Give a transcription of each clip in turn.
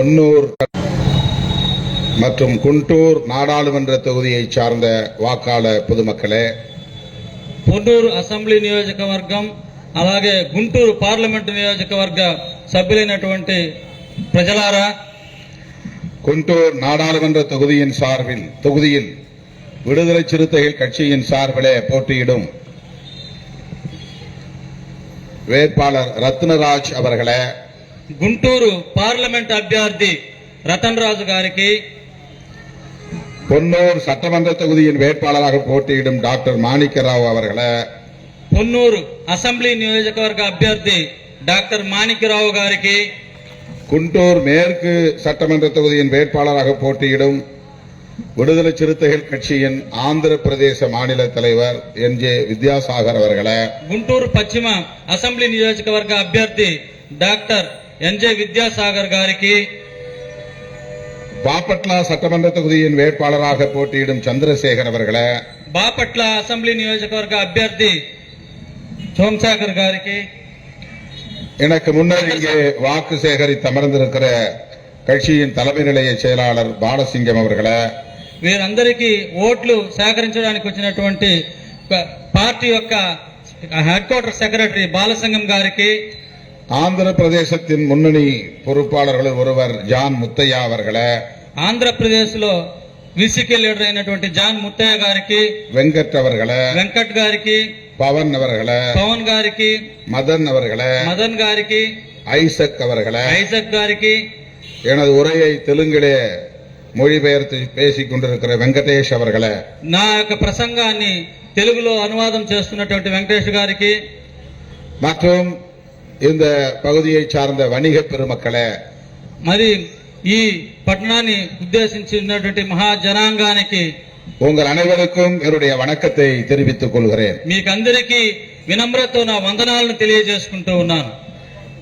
பொன்னூர் மற்றும் குண்டூர் நாடாளுமன்ற தொகுதியை சார்ந்த வாக்காளர் பொதுமக்களே, పొన్నూరు అసెంబ్లీ నియోజకవర్గం అలాగే గుంటూరు పార్లమెంటు నియోజకవర్గ సభ్యులైనటువంటి ప్రజలారా, குண்டூர் நாடாளுமன்ற தொகுதியில் விடுதலை சிறுத்தைகள் கட்சியின் சார்பிலே போட்டியிடும் வேட்பாளர் ரத்னராஜ் அவர்களே, గుంటూరు పార్లమెంట్ అభ్యర్థి రతన్ రాజు గారికి, பொன்னூர் சட்டமன்ற தொகுதியின் வேட்பாளராக போட்டியிடும் டாக்டர் மாணிக்கராவ் அவர்களே, పొన్నూరు అసెంబ్లీ నియోజకవర్గ అభ్యర్థి డాక్టర్ మాణిక్యరావు గారికి, குண்டூர் மேற்கு சட்டமன்ற தொகுதியின் வேட்பாளராக போட்டியிடும் விடுதலை சிறுத்தைகள் கட்சியின் ஆந்திர பிரதேச மாநில தலைவர் என்.ஜே. வித்யாசாகர் அவர்களே, గుంటూరు పశ్చిమ అసెంబ్లీ నియోజకవర్గ అభ్యర్థి డాక్టర్ ఎన్.జే. విద్యాసాగర్ గారికి, பாப்பட்லா சட்டமன்ற தொகுதியின் வேட்பாளராக போட்டியிடும் சந்திரசேகர் அவர்களே, బాపట్ల అసెంబ్లీ నియోజకవర్గ అభ్యర్థి సోమశేఖర్ గారికి, எனக்கு முன்னர் இங்கே வாக்கு சேகரித்து அமர்ந்திருக்கிற கட்சியின் தலைமை நிலைய செயலாளர் பாலசிங்கம் அவர்களே, వీరందరికీ ఓట్లు సేకరించడానికి వచ్చినటువంటి పార్టీ యొక్క హెడ్ క్వార్టర్ సెక్రటరీ బాలసింగం గారికి, ஆந்திர பிரதேசத்தின் முன்னணி பொறுப்பாளர்களில் ஒருவர் ஜான் முத்தையா அவர்களே, ఆంధ్రప్రదేశ్ లో విసికే లీడర్ అయినటువంటి జాన్ ముత్తయ్య గారికి, வெங்கட் அவர்களே, వెంకట్ గారికి, பவன் அவர்களே, పవన్ గారికి, மதன் அவர்களே, మదన్ గారికి, ஐசக் அவர்களே, ఐజక్ గారికి, எனது உரையை தெலுங்கிலே மொழிபெயர்த்து பேசிக் கொண்டிருக்கிற வெங்கடேஷ் அவர்களே, నా యొక్క ప్రసంగాన్ని తెలుగులో అనువాదం చేస్తున్నటువంటి వెంకటేష్ గారికి, மற்றும் இந்த பகுதியை சார்ந்த வணிக பெருமக்களே, మరి ఈ పట్టణాన్ని ఉద్దేశించినటువంటి మహాజనాంగానికి உங்கள் அனைவருக்கும் என்னுடைய வணக்கத்தை தெரிவித்துக் கொள்கிறேன். మీకందరికీ వినమ్రతో నా వందనాలను తెలియజేసుకుంటూ ఉన్నాను.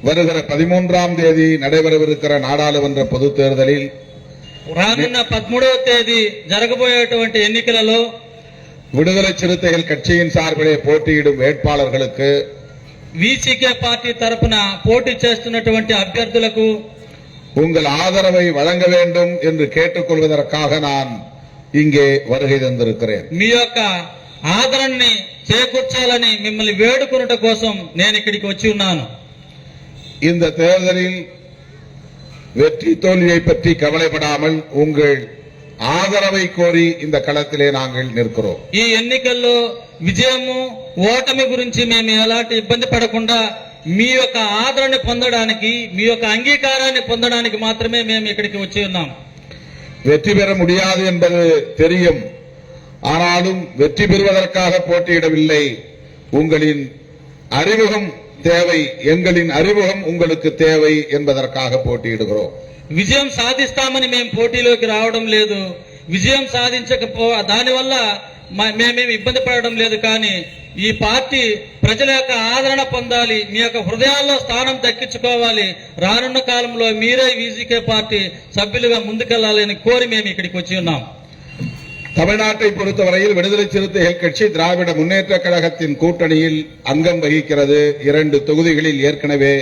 வருகிற 13ஆம் தேதி நடைபெறவிருக்கிற நாடாளுமன்ற பொதுத் தேர்தலில் రానున్న 13వ తేదీ జరగబోయేటువంటి ఎన్నికలలో விடுதலை சிறுத்தைகள் கட்சியின் சார்பிலே போட்டியிடும் வேட்பாளர்களுக்கு వీసీకే పార్టీ తరపున పోటీ చేస్తున్నటువంటి అభ్యర్థులకు உங்கள் ஆதரவை வழங்க வேண்டும் என்று கேட்டுக்கொள்வதற்காக நான் இங்கே வருகை தந்திருக்கிறேன். మీ యొక్క ఆదరణని చేకూర్చాలని మిమ్మల్ని వేడుకొనుట కోసం నేను ఇక్కడికి వచ్చి ఉన్నాను. இந்த தேர்தலில் வெற்றி தோல்வியை பற்றி கவலைப்படாமல் உங்கள் ஆதரவை கோரி இந்த களத்திலே நாங்கள் நிற்கிறோம். ఈ ఎన్నికల్లో విజయము ఓటమి గురించి మేము ఎలాంటి ఇబ్బంది పడకుండా మీ యొక్క ఆదరణ పొందడానికి, మీ యొక్క అంగీకారాన్ని పొందడానికి మాత్రమే మేము ఇక్కడికి వచ్చి ఉన్నాం. வெற்றி பெற முடியாது என்பது தெரியும். ஆனாலும் வெற்றி பெறுவதற்காக போட்டியிடவில்லை. உங்களின் அறிமுகம் தேவை, எங்களின் அறிமுகம் உங்களுக்கு தேவை என்பதற்காக போட்டியிடுகிறோம். విజయం సాధిస్తామని మేము పోటీలోకి రావడం లేదు. విజయం సాధించకపో దానివల్ల మేమేమి ఇబ్బంది పడడం లేదు. కానీ ఈ పార్టీ ప్రజల యొక్క ఆదరణ పొందాలి, మీ యొక్క హృదయాల్లో స్థానం దక్కించుకోవాలి. రానున్న కాలంలో మీరే వీసీకే పార్టీ సభ్యులుగా ముందుకెళ్లాలని కోరి మేము ఇక్కడికి వచ్చి ఉన్నాం. தமிழ்நாட்டை பொறுத்தவரையில் விடுதலை சிறுத்தைகள் கட்சி திராவிட முன்னேற்ற கழகத்தின் கூட்டணியில் அங்கம் வகிக்கிறது. 2 தொகுதிகளில் ஏற்கனவே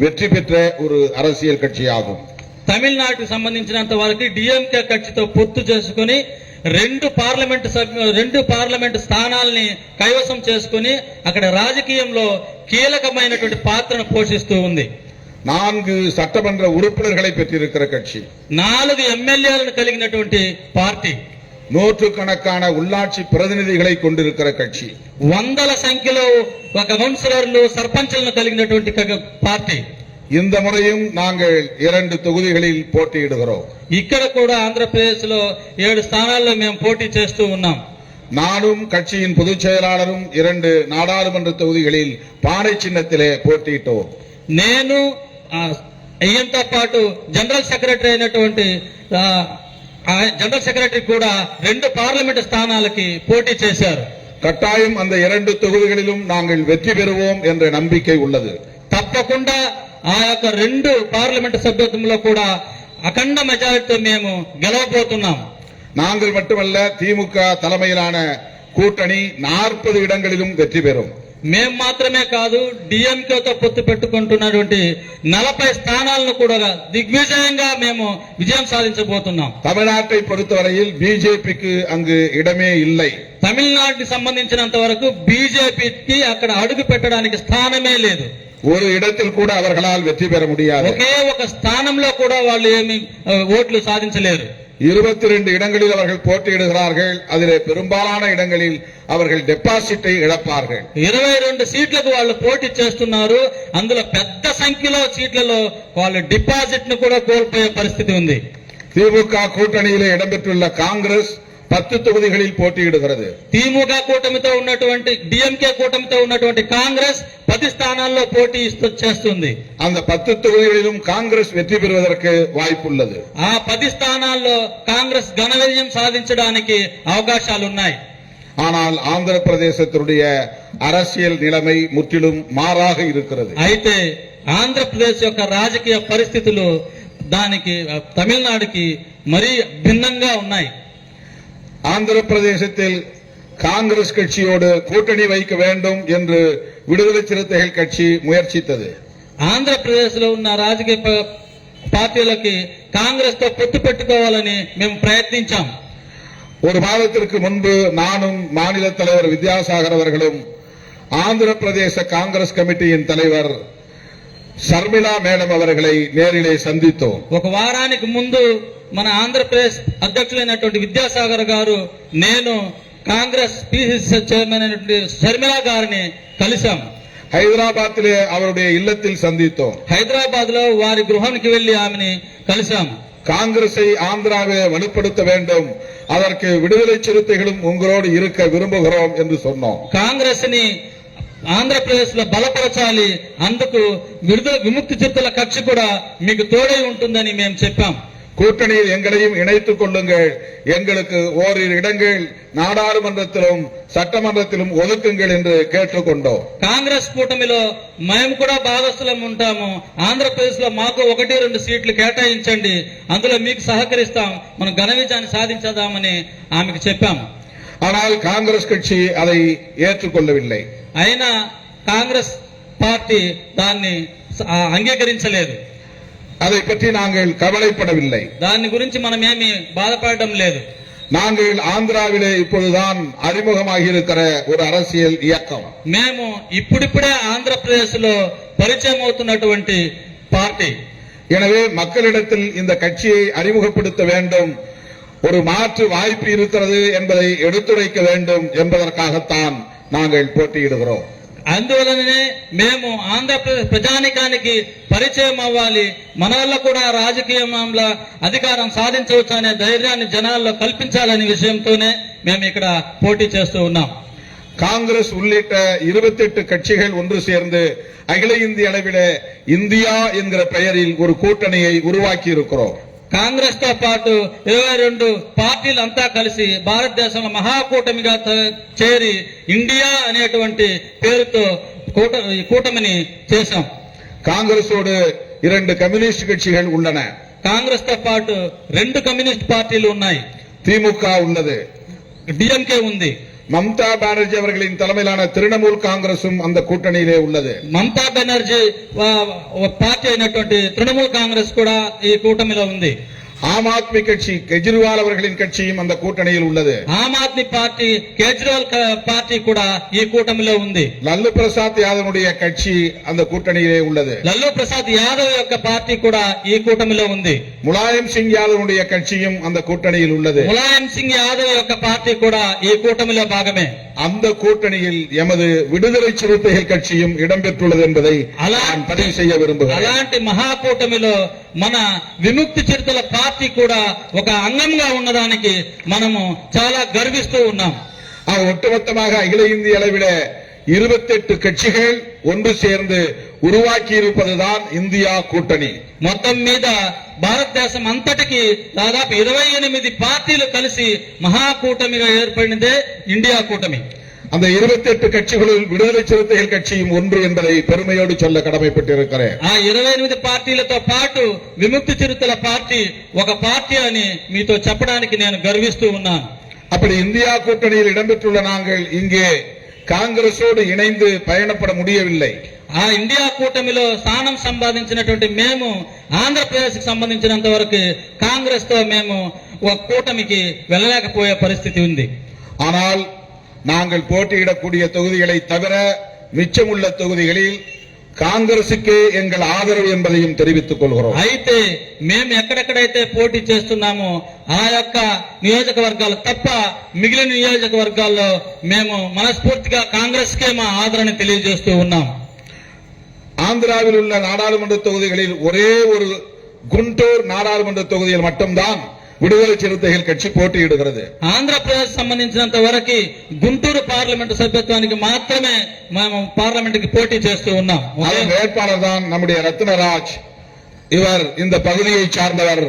வெற்றி பெற்ற ஒரு அரசியல் கட்சியாகும். తమిళనాడుకు సంబంధించినంత వరకు డిఎంకే కక్షితో పొత్తు చేసుకుని 2 పార్లమెంటు స్థానాల్ని కైవసం చేసుకుని అక్కడ రాజకీయంలో కీలకమైనటువంటి పాత్రను పోషిస్తూ ఉంది. 4 சட்டமன்ற உறுப்பினர்களை பெற்றிருக்கிற கட்சி, 4 ఎమ్మెల్యేలను కలిగినటువంటి పార్టీ, நூற்றுக்கணக்கான உள்ளாட்சி பிரதிநிதிகளை கொண்டிருக்கிற கட்சி, వందల సంఖ్యలో ఒక కౌన్సిలర్లు, సర్పంచులను కలిగినటువంటి పార్టీ. இந்த முறையும் நாங்கள் 2 தொகுதிகளில் போட்டியிடுகிறோம். ఇక్కడ కూడా ఆంధ్రప్రదేశ్ లో 7 స్థానాల్లో మేము పోటీ చేస్తూ ఉన్నాం. நானும் கட்சியின் பொதுச் செயலாளரும் 2 நாடாளுமன்ற தொகுதிகளில் பானை சின்னத்திலே போட்டியிட்டோம். నేను ఈయంతో పాటు జనరల్ సెక్రటరీ అయినటువంటి జనరల్ సెక్రటరీ కూడా 2 పార్లమెంటు స్థానాలకి పోటీ చేశారు. கட்டாயம் அந்த 2 தொகுதிகளிலும் நாங்கள் வெற்றி பெறுவோம் என்ற நம்பிக்கை உள்ளது. తప్పకుండా ఆ యొక్క 2 పార్లమెంటు సభ్యత్వంలో కూడా అఖండ మెజారిటీతో మేము గెలవబోతున్నాం. நாங்கள் மட்டுமல்ல, திமுக தலைமையிலான கூட்டணி 40 இடங்களிலும் வெற்றி பெறும். మేము మాత్రమే కాదు, డిఎంకేతో పొత్తు పెట్టుకుంటున్నటువంటి 40 స్థానాలను కూడా దిగ్విజయంగా మేము విజయం సాధించబోతున్నాం. தமிழ்நாட்டை பொறுத்தவரையில் பிஜேபிக்கு அங்கு இடமே இல்லை. తమిళనాడుకి సంబంధించినంత వరకు బీజేపీకి అక్కడ అడుగు పెట్టడానికి స్థానమే లేదు. ஒரு இடத்தில் கூட அவர்களால் வெற்றி பெற முடியாது. ఒకే ఒక స్థానంలో కూడా వాళ్ళు ఏమి ఓట్లు సాధించలేరు. 22 இடங்களில் அவர்கள் போட்டியிடுகிறார்கள். அதிலே பெரும்பாலான இடங்களில் அவர்கள் டெபாசிட்டை இழப்பார்கள். 22 సీట్లకు వాళ్ళు పోటీ చేస్తున్నారు. అందులో పెద్ద సంఖ్యలో సీట్లలో వాళ్ళు డిపాజిట్ ను కూడా కోల్పోయే పరిస్థితి ఉంది. திமுக கூட்டணியிலே இடம்பெற்றுள்ள காங்கிரஸ் 10 தொகுதிகளில் போட்டியிடுகிறது. திமுக కూటమితో ఉన్నటువంటి డిఎంకే కూటమితో ఉన్నటువంటి కాంగ్రెస్ 10 స్థానాల్లో పోటీ చేస్తుంది. அந்த 10 தொகுதிகளிலும் காங்கிரஸ் வெற்றி பெறுவதற்கு வாய்ப்புள்ளது. ఆ 10 స్థానాల్లో కాంగ్రెస్ ఘన విజయం సాధించడానికి అవకాశాలు ఉన్నాయి. ஆனால் ஆந்திர பிரதேசத்தினுடைய அரசியல் நிலைமை முற்றிலும் மாறாக இருக்கிறது. అయితే ఆంధ్రప్రదేశ్ యొక్క రాజకీయ పరిస్థితులు దానికి తమిళనాడుకి మరీ భిన్నంగా ఉన్నాయి. ஆந்திர பிரதேசத்தில் காங்கிரஸ் கட்சியோடு கூட்டணி வைக்க வேண்டும் என்று விடுதலை சிறுத்தைகள் கட்சி முயற்சித்தது. ఆంధ్రప్రదేశ్ లో ఉన్న రాజకీయ పార్టీలకి కాంగ్రెస్ తో పొత్తు పెట్టుకోవాలని మేము ప్రయత్నించాం. ஒரு மாதத்திற்கு முன்பு நானும் மாநில தலைவர் வித்யாசாகர் அவர்களும் ஆந்திர பிரதேச காங்கிரஸ் கமிட்டியின் தலைவர் ஷர்மிளா மேடம் அவர்களை நேரிலே சந்தித்தோம். ఒక వారానికి ముందు మన ఆంధ్రప్రదేశ్ అధ్యక్షులైనటువంటి విద్యాసాగర్ గారు, నేను కాంగ్రెస్ పిసిసి చైర్మన్ అయినటువంటి షర్మిళా గారిని కలిశాం. హైదరాబాద్లే அவருடைய இல்லத்தில் சந்தித்தோம். హైదరాబాద్ లో వారి గృహానికి వెళ్లి ఆమెని కలిశాం. காங்கிரஸை ஆந்திராவிலே வலுப்படுத்த வேண்டும், அதற்கு விடுதலை சிறுத்தைகளும் உங்களோடு இருக்க விரும்புகிறோம் என்று சொன்னோம். కాంగ్రెస్ ని ఆంధ్రప్రదేశ్ లో బలపరచాలి, అందుకు విముక్తి చిరుతల కక్ష కూడా మీకు తోడై ఉంటుందని మేము చెప్పాం. கூட்டணியில் எங்களையும் இணைத்துக் கொள்ளுங்கள், எங்களுக்கு ஓரிரு இடங்கள் நாடாளுமன்றத்திலும் சட்டமன்றத்திலும் ஒதுக்குங்கள் என்று கேட்டுக்கொண்டோம். కాంగ్రెస్ కూటమిలో మేము కూడా భాగస్థులం ఉంటాము. ఆంధ్రప్రదేశ్ లో మాకు 1-2 సీట్లు కేటాయించండి, అందులో మీకు సహకరిస్తాం, మనం ఘన విజయాన్ని సాధించదామని ఆమెకు చెప్పాం. ஆனால் காங்கிரஸ் கட்சி அதை ஏற்றுக்கொள்ளவில்லை. అయినా కాంగ్రెస్ పార్టీ దాన్ని అంగీకరించలేదు. அதை பற்றி நாங்கள் கவலைப்படவில்லை. దాని గురించి మనం ఏమి బాధపడడం లేదు. நாங்கள் ஆந்திராவிலே இப்பொழுதுதான் அறிமுகமாகி இருக்கிற ஒரு அரசியல் இயக்கம். మేము ఇప్పుడిప్పుడే ఆంధ్రప్రదేశ్ లో పరిచయం అవుతున్నటువంటి పార్టీ. எனவே மக்களிடத்தில் இந்த கட்சியை அறிமுகப்படுத்த வேண்டும், ஒரு மாற்று வாய்ப்பு இருக்கிறது என்பதை எடுத்துரைக்க வேண்டும் என்பதற்காகத்தான் நாங்கள் போட்டியிடுகிறோம். అందువలననే మేము ఆంధ్రప్రదేశ్ ప్రజానికానికి పరిచయం అవ్వాలి, మన వల్ల కూడా రాజకీయంలో అధికారం సాధించవచ్చు అనే ధైర్యాన్ని జనాల్లో కల్పించాలనే విషయంతోనే మేము ఇక్కడ పోటీ చేస్తూ ఉన్నాం. காங்கிரஸ் உள்ளிட்ட 28 கட்சிகள் ஒன்று சேர்ந்து அகில இந்திய அளவிலே இந்தியா என்கிற பெயரில் ஒரு கூட்டணியை உருவாக்கி இருக்கிறோம். కాంగ్రెస్ తో పాటు 22 పార్టీలంతా కలిసి భారతదేశంలో మహాకూటమిగా చేరి ఇండియా అనేటువంటి పేరుతో కూటమిని చేశాం. காங்கிரஸோடு 2 கம்யூனிஸ்ட் கட்சிகள் உள்ளன. కాంగ్రెస్ తో పాటు 2 కమ్యూనిస్ట్ పార్టీలు ఉన్నాయి. திமுக உள்ளது, డిఎంకే ఉంది. மம்தா பானர்ஜி அவர்களின் தலைமையிலான திரிணாமுல் காங்கிரசும் அந்த கூட்டணியிலே உள்ளது. మమతా బెనర్జీ పార్టీ అయినటువంటి తృణమూల్ కాంగ్రెస్ కూడా ఈ కూటమిలో ఉంది. ஆம் ஆத்மி கட்சி கெஜ்ரிவால் அவர்களின் கட்சியும் அந்த கூட்டணியில் உள்ளது. ఆమ్ ఆద్మీ పార్టీ కేజ్రీవాల్ పార్టీ కూడా ఈ కూటమిలో ఉంది. லல்லு பிரசாத் யாதவனுடைய கட்சி அந்த கூட்டணியிலே உள்ளது. లల్లూ ప్రసాద్ యాదవ్ యొక్క పార్టీ కూడా ఈ కూటమిలో ఉంది. முலாயம் சிங் யாதவனுடைய கட்சியும் அந்த கூட்டணியில் உள்ளது. ములాయం సింగ్ యాదవ్ యొక్క పార్టీ కూడా ఈ కూటమిలో భాగమే. அந்த கூட்டணியில் எமது விடுதலை சிறுத்தைகள் கட்சியும் இடம்பெற்றுள்ளது என்பதை நான் பதிவு செய்ய விரும்புகிறேன். అలాంటి మహాకూటమిలో మన విముక్తి చిరుతల పార్టీ కూడా ఒక అంగంగా ఉన్నదానికి మనము చాలా గర్విస్తూ ఉన్నాం. ஒட்டுமொத்தமாக அகில இந்திய அளவில 28 கட்சிகள் ஒன்று சேர்ந்து உருவாக்கி இருப்பதுதான் இந்தியா கூட்டணி. మొత్తం మీద భారతదేశం అంతటికి దాదాపు 28 పార్టీలు కలిసి మహాకూటమిగా ఏర్పడినదే ఇండియా కూటమి. அந்த 28 கட்சிகளுள் விடுதலை சிறுத்தைகள் கட்சியும் ஒன்று என்பதை பெருமையோடு சொல்ல கடமைப்பட்டிருக்கிறேன். ఆ 28 పార్టీలతో పాటు విముక్తి చిరుతల పార్టీ ఒక పార్టీ అని మీతో చెప్పడానికి నేను గర్విస్తూ ఉన్నాను. அப்படி இந்தியா கூட்டணியில் இடம்பெற்றுள்ள நாங்கள் இங்கே காங்கிரஸோடு இணைந்து பயணப்பட முடியவில்லை. ఆ ఇండియా కూటమిలో స్థానం సంపాదించినటువంటి మేము ఆంధ్రప్రదేశ్ కి సంబంధించినంత వరకు కాంగ్రెస్ తో మేము ఒక కూటమికి వెళ్ళలేకపోయే పరిస్థితి ఉంది. ஆனால் நாங்கள் போட்டியிடக்கூடிய தொகுதிகளை தவிர மிச்சமுள்ள தொகுதிகளில் కాంగ్రెస్కే ఎంగళ ఆదరవు என்பதையும் தெரிவித்துக் கொள்கிறோம். అయితే మేము ఎక్కడెక్కడైతే పోటీ చేస్తున్నామో ఆ యొక్క నియోజకవర్గాలు తప్ప మిగిలిన నియోజకవర్గాల్లో మేము మనస్ఫూర్తిగా కాంగ్రెస్ కే మా ఆదరణ తెలియజేస్తూ ఉన్నాం. ஆந்திராவில் உள்ள நாடாளுமன்ற தொகுதிகளில் ஒரே ஒரு குண்டூர் நாடாளுமன்ற தொகுதியில் மட்டும்தான் விடுதலை சிறுத்தைகள் கட்சி போட்டியிடுகிறது. ఆంధ్రప్రదేశ్ సంబంధించినంత వరకు గుంటూరు పార్లమెంటు సభ్యత్వానికి మాత్రమే మేము పార్లమెంటుకి పోటీ చేస్తూ ఉన్నాం. அதன் வேட்பாளர் தான் நம்முடைய ரத்னராஜ். இவர் இந்த பகுதியை சார்ந்தவர்.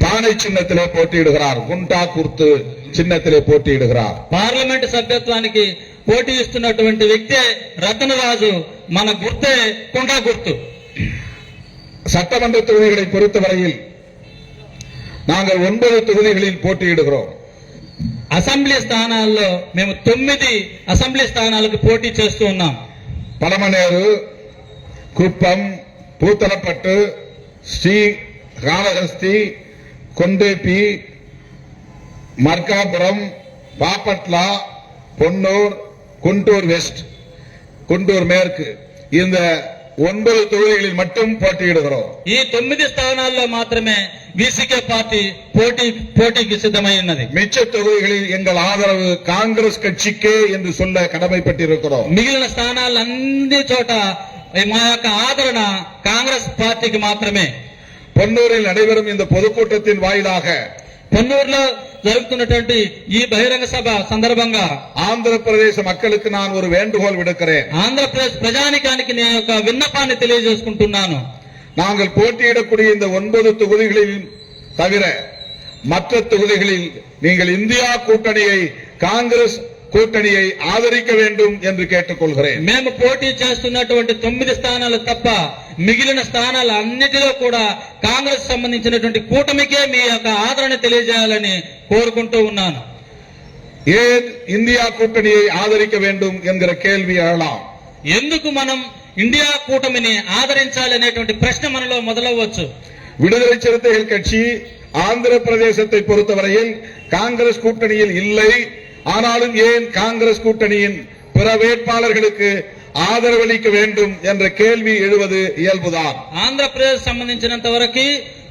பானை சின்னத்திலே போட்டியிடுகிறார். குண்டா குர்த்து చిన్నத்திலே போட்டியிடுகிறார். పార్లమెంటు సభ్యత్వానికి పోటీ ఇస్తున్నటువంటి వ్యక్తే రత్నరాజు. మన గుర్తే కుంటా గుర్తు. சட்டமன்ற தொகுதிகளை பொறுத்தவரையில் நாங்கள் 9 தொகுதிகளில் போட்டியிடுகிறோம். అసెంబ్లీ స్థానాల్లో మేము 9 అసెంబ్లీ స్థానాలకు పోటీ చేస్తూ ఉన్నాం. పడమనేరు, కుప్పం, పూతలపట్టు, శ్రీకాళహస్తి, కొండేపి, మార్కాపురం, బాపట్ల, పొన్నూర్, గుంటూరు వెస్ట్, గుంటూరు మేற்கு இந்த 9 தொகுதிகளில் மட்டும் போட்டியிடுகிறோம். ఈ 9 స్థానాల్లో మాత్రమే విసికే పార్టీ పోటీకి సిద్ధమై ఉన్నది. மிச்ச தொகுதிகளில் எங்கள் ஆதரவு காங்கிரஸ் கட்சிக்கே என்று சொல்ல கடமைப்பட்டிருக்கிறோம். మిగిలిన స్థానాలన్నీ చోట మా యొక్క ఆదరణ కాంగ్రెస్ పార్టీకి మాత్రమే. పొన్నూரில் நடைபெறும் இந்த பொதுக்கூட்டத்தின் வாயிலாக పొన్నూరులో జరుగుతున్నటువంటి ఈ బహిరంగ సభ సందర్భంగా ఆంధ్రప్రదేశ్ மக்களுக்கு நான் ஒரு வேண்டுகோள் விடுக்கிறேன். ఆంధ్రప్రదేశ్ ప్రజానికానికి నేను ఒక విన్నపాన్ని తెలియజేసుకుంటున్నాను. நாங்கள் போட்டியிடக்கூடிய இந்த 9 தொகுதிகளில் தவிர மற்ற தொகுதிகளில் நீங்கள் இந்தியா கூட்டணியை, காங்கிரஸ் கூட்டணியை ஆதரிக்க வேண்டும் என்று கேட்டுக்கொள்கிறேன். మేము పోటీ చేస్తున్నటువంటి 9 స్థానాలు తప్ప మిగిలిన స్థానాలు అన్నిటిలో కూడా కాంగ్రెస్ సంబంధించినటువంటి కూటమికే మీ యొక్క ఆదరణ తెలియజేయాలని కోరుకుంటూ ఉన్నాను. ஏன் இந்தியா கூட்டணியை ஆதரிக்க வேண்டும் என்கிற கேள்வி எழலாம். ఎందుకు మనం ఇండియా కూటమిని ఆదరించాలి అనేటువంటి ప్రశ్న మనలో మొదలవచ్చు. விடுதலை சிறுத்தைகள் கட்சி ஆந்திர பிரதேசத்தை பொறுத்தவரையில் காங்கிரஸ் கூட்டணியில் இல்லை. ஆனாலும் ஏன் காங்கிரஸ் கூட்டணியின் பிற வேட்பாளர்களுக்கு ఆదరవలిక வேண்டும் என்ற కేள்வி எழுவது ఇయల్బుదాన్. ఆంధ్రప్రదేశ్ సంబంధించినంత వరకు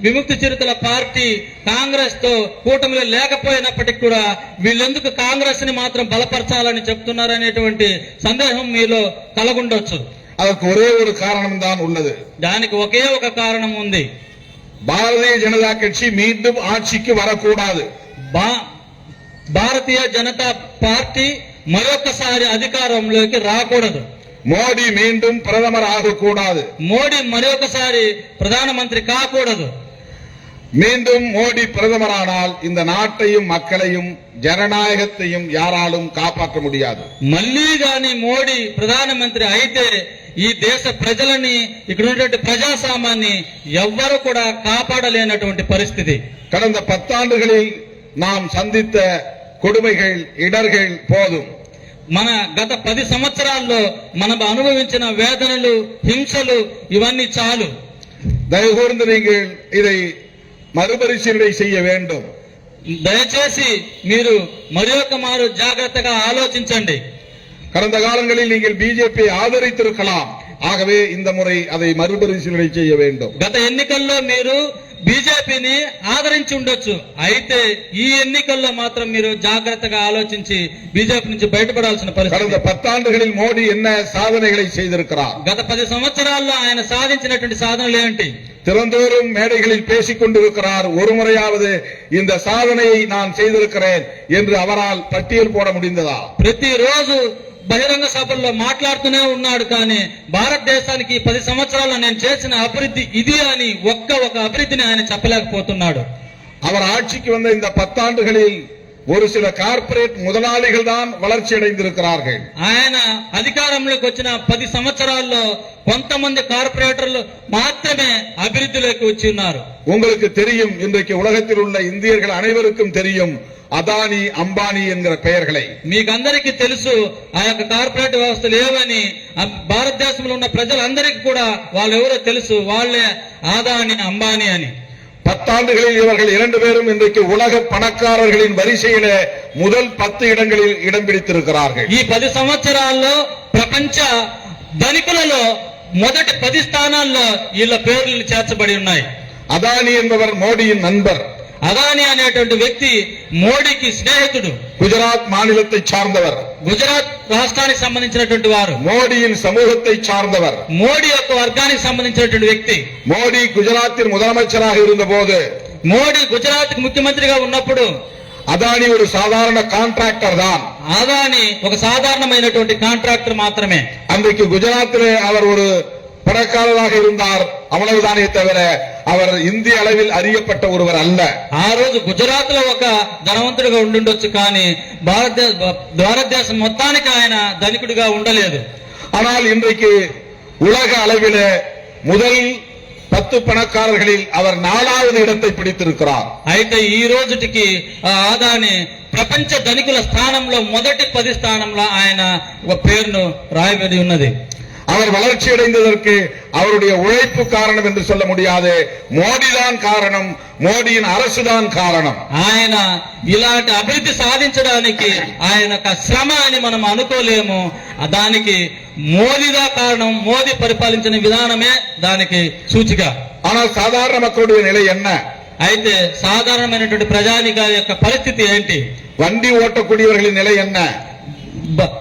విముక్తి చిరుతల పార్టీ కాంగ్రెస్ తో కూటమిలో లేకపోయినప్పటికీ కూడా వీళ్ళెందుకు కాంగ్రెస్ ని మాత్రం బలపరచాలని చెప్తున్నారనేటువంటి సందేహం మీలో కలగుండొచ్చు. அதற்கு ஒரே ஒரு காரணம் தான் உள்ளது. దానికి ఒకే ఒక కారణం ఉంది. பாரதிய ஜனதா கட்சி மீண்டும் ஆட்சிக்கு வரக்கூடாது. భారతీయ జనతా పార్టీ మరొకసారి అధికారంలోకి రాకూడదు. మోడీ மீண்டும் பிரதமர் ஆகக்கூடாது. మోడీ మరొకసారి ప్రధానమంత్రి కాకూడదు. மீண்டும் மோடி பிரதமரானால் இந்த நாட்டையும் மக்களையும் ஜனநாயகத்தையும் யாராலும் காப்பாற்ற முடியாது. మళ్ళీ గాని మోడీ ప్రధానమంత్రి అయితే ఈ దేశ ప్రజలని, ఇక్కడ ఉన్నటువంటి ప్రజాస్వామ్యాన్ని ఎవ్వరూ కూడా కాపాడలేనటువంటి పరిస్థితి. கடந்த 10 ஆண்டுகளில் நாம் சந்தித்த கொடுமைகள், இடர்கள் போதும். మన గత 10 సంవత్సరాల్లో మనం అనుభవించిన వేదనలు, హింసలు ఇవన్నీ చాలు. தயவுகூர்ந்து நீங்கள் இதை மறுபரிசீலனை செய்ய வேண்டும். దయచేసి మీరు మరొక మారు జాగ్రత్తగా ఆలోచించండి. கடந்த காலங்களில் நீங்கள் பிஜேபி ஆதரித்திருக்கலாம். ஆகவே இந்த முறை அதை மறுபரிசீலனை செய்ய வேண்டும். గత ఎన్నికల్లో మీరు బీజేపీని ఆదరించి ఉండొచ్చు. అయితే ఈ ఎన్నికల్లో మాత్రం మీరు జాగ్రత్తగా ఆలోచించి బీజేపీ నుంచి బయటపడాల్సిన పరిస్థితి. கடந்த 10 ஆண்டுகளில் மோடி என்ன சாதனைகளை செய்திருக்கிறார்? గత 10 సంవత్సరాల్లో ఆయన సాధించినటువంటి సాధనలు ఏంటి? திறந்தோறும் மேடைகளில் பேசிக் கொண்டிருக்கிறார். ஒரு முறையாவது இந்த சாதனையை நான் செய்திருக்கிறேன் என்று அவரால் பட்டியல் போட முடிந்ததா? ప్రతిరోజు బహిరంగ సభల్లో మాట్లాడుతూనే ఉన్నాడు. కానీ భారతదేశానికి 10 సంవత్సరాల్లో నేను చేసిన అభివృద్ధి ఇది అని ఒక అభివృద్ధిని ఆయన చెప్పలేకపోతున్నాడు. அவர் ஆட்சிக்கு வந்த இந்த 10 ஆண்டுகளில் ஒரு சில கார்ப்பரேட் முதலாளிகள் தான் வளர்ச்சி அடைந்திருக்கிறார்கள். ఆయన అధికారంలోకి వచ్చిన 10 సంవత్సరాల్లో కొంతమంది కార్పొరేటర్లు మాత్రమే అభివృద్ధిలోకి వచ్చి ఉన్నారు. உங்களுக்கு தெரியும், இன்றைக்கு உலகத்தில் உள்ள இந்தியர்கள் அனைவருக்கும் தெரியும் అదానీ అంబానీ ఎన్கிற పెయర్களை. మీకందరికీ తెలుసు ఆ యొక్క కార్పొరేట్ వ్యవస్థలు ఏవని. భారతదేశంలో ఉన్న ప్రజలందరికీ కూడా వాళ్ళు ఎవరో తెలుసు, వాళ్ళే అదానీ అంబానీ అని. 10 ஆண்டுகளில் இவர்கள் 2 பேரும் இன்றைக்கு உலக பணக்காரர்களின் வரிசையிலே முதல் 10 இடங்களில் இடம் பிடித்திருக்கிறார்கள். ఈ 10 సంవత్సరాల్లో ప్రపంచ ధనికులలో మొదటి 10 స్థానాల్లో వీళ్ళ పేర్లు చేర్చబడి ఉన్నాయి. అదానీ என்பவர் மோடியின் நண்பர். అదానీ అనేటువంటి వ్యక్తి మోడీకి స్నేహితుడు. குஜராத் மாநிலத்தை சார்ந்தவர். గుజరాత్ రాష్ట్రానికి సంబంధించినటువంటి వారు. மோடியின் சமூகத்தை சார்ந்தவர். మోడీ యొక్క వర్గానికి సంబంధించినటువంటి వ్యక్తి. மோடி குஜராத்தின் முதலமைச்சராக இருந்தபோது, మోడీ గుజరాత్ ముఖ్యమంత్రిగా ఉన్నప్పుడు అదానీ ஒரு சாதாரண கான்ட்ராக்டர் தான். అదానీ ఒక సాధారణమైనటువంటి కాంట్రాక్టర్ మాత్రమే. அன்றைக்கு குஜராத்திலே அவர் ஒரு பணக்காரராக இருந்தார், அவ்வளவுதானே தவிர அவர் இந்திய அளவில் அறியப்பட்ட ஒருவர் அல்ல. ఆ రోజు గుజరాత్ లో ఒక ధనవంతుడిగా ఉండుండొచ్చు, కానీ భారతదేశం మొత్తానికి ఆయన ధనికుడిగా ఉండలేదు. ஆனால் இன்றைக்கு உலக அளவில் முதல் 10 பணக்காரர்களில் அவர் 4வது இடத்தை பிடித்திருக்கிறார். అయితే ఈ రోజుటికి అదానీ ప్రపంచ ధనికుల స్థానంలో మొదటి 10 స్థానంలో ఆయన ఒక పేరును రాయబడి ఉన్నది. அவர் வளர்ச்சி அடைந்ததற்கு அவருடைய உழைப்பு காரணம் என்று சொல்ல முடியாது, மோடிதான் காரணம், மோடியின் அரசுதான் காரணம். ఆయన ఇలాంటి అభివృద్ధి సాధించడానికి ఆయన శ్రమ అని మనం అనుకోలేము. దానికి మోదీదా కారణం, మోదీ పరిపాలించిన విధానమే దానికి సూచిక. ஆனால் சாதாரண மக்களுடைய நிலை என்ன? అయితే సాధారణమైనటువంటి ప్రజానిక యొక్క పరిస్థితి ఏంటి? வண்டி ஓட்டக்கூடியவர்களின் நிலை என்ன?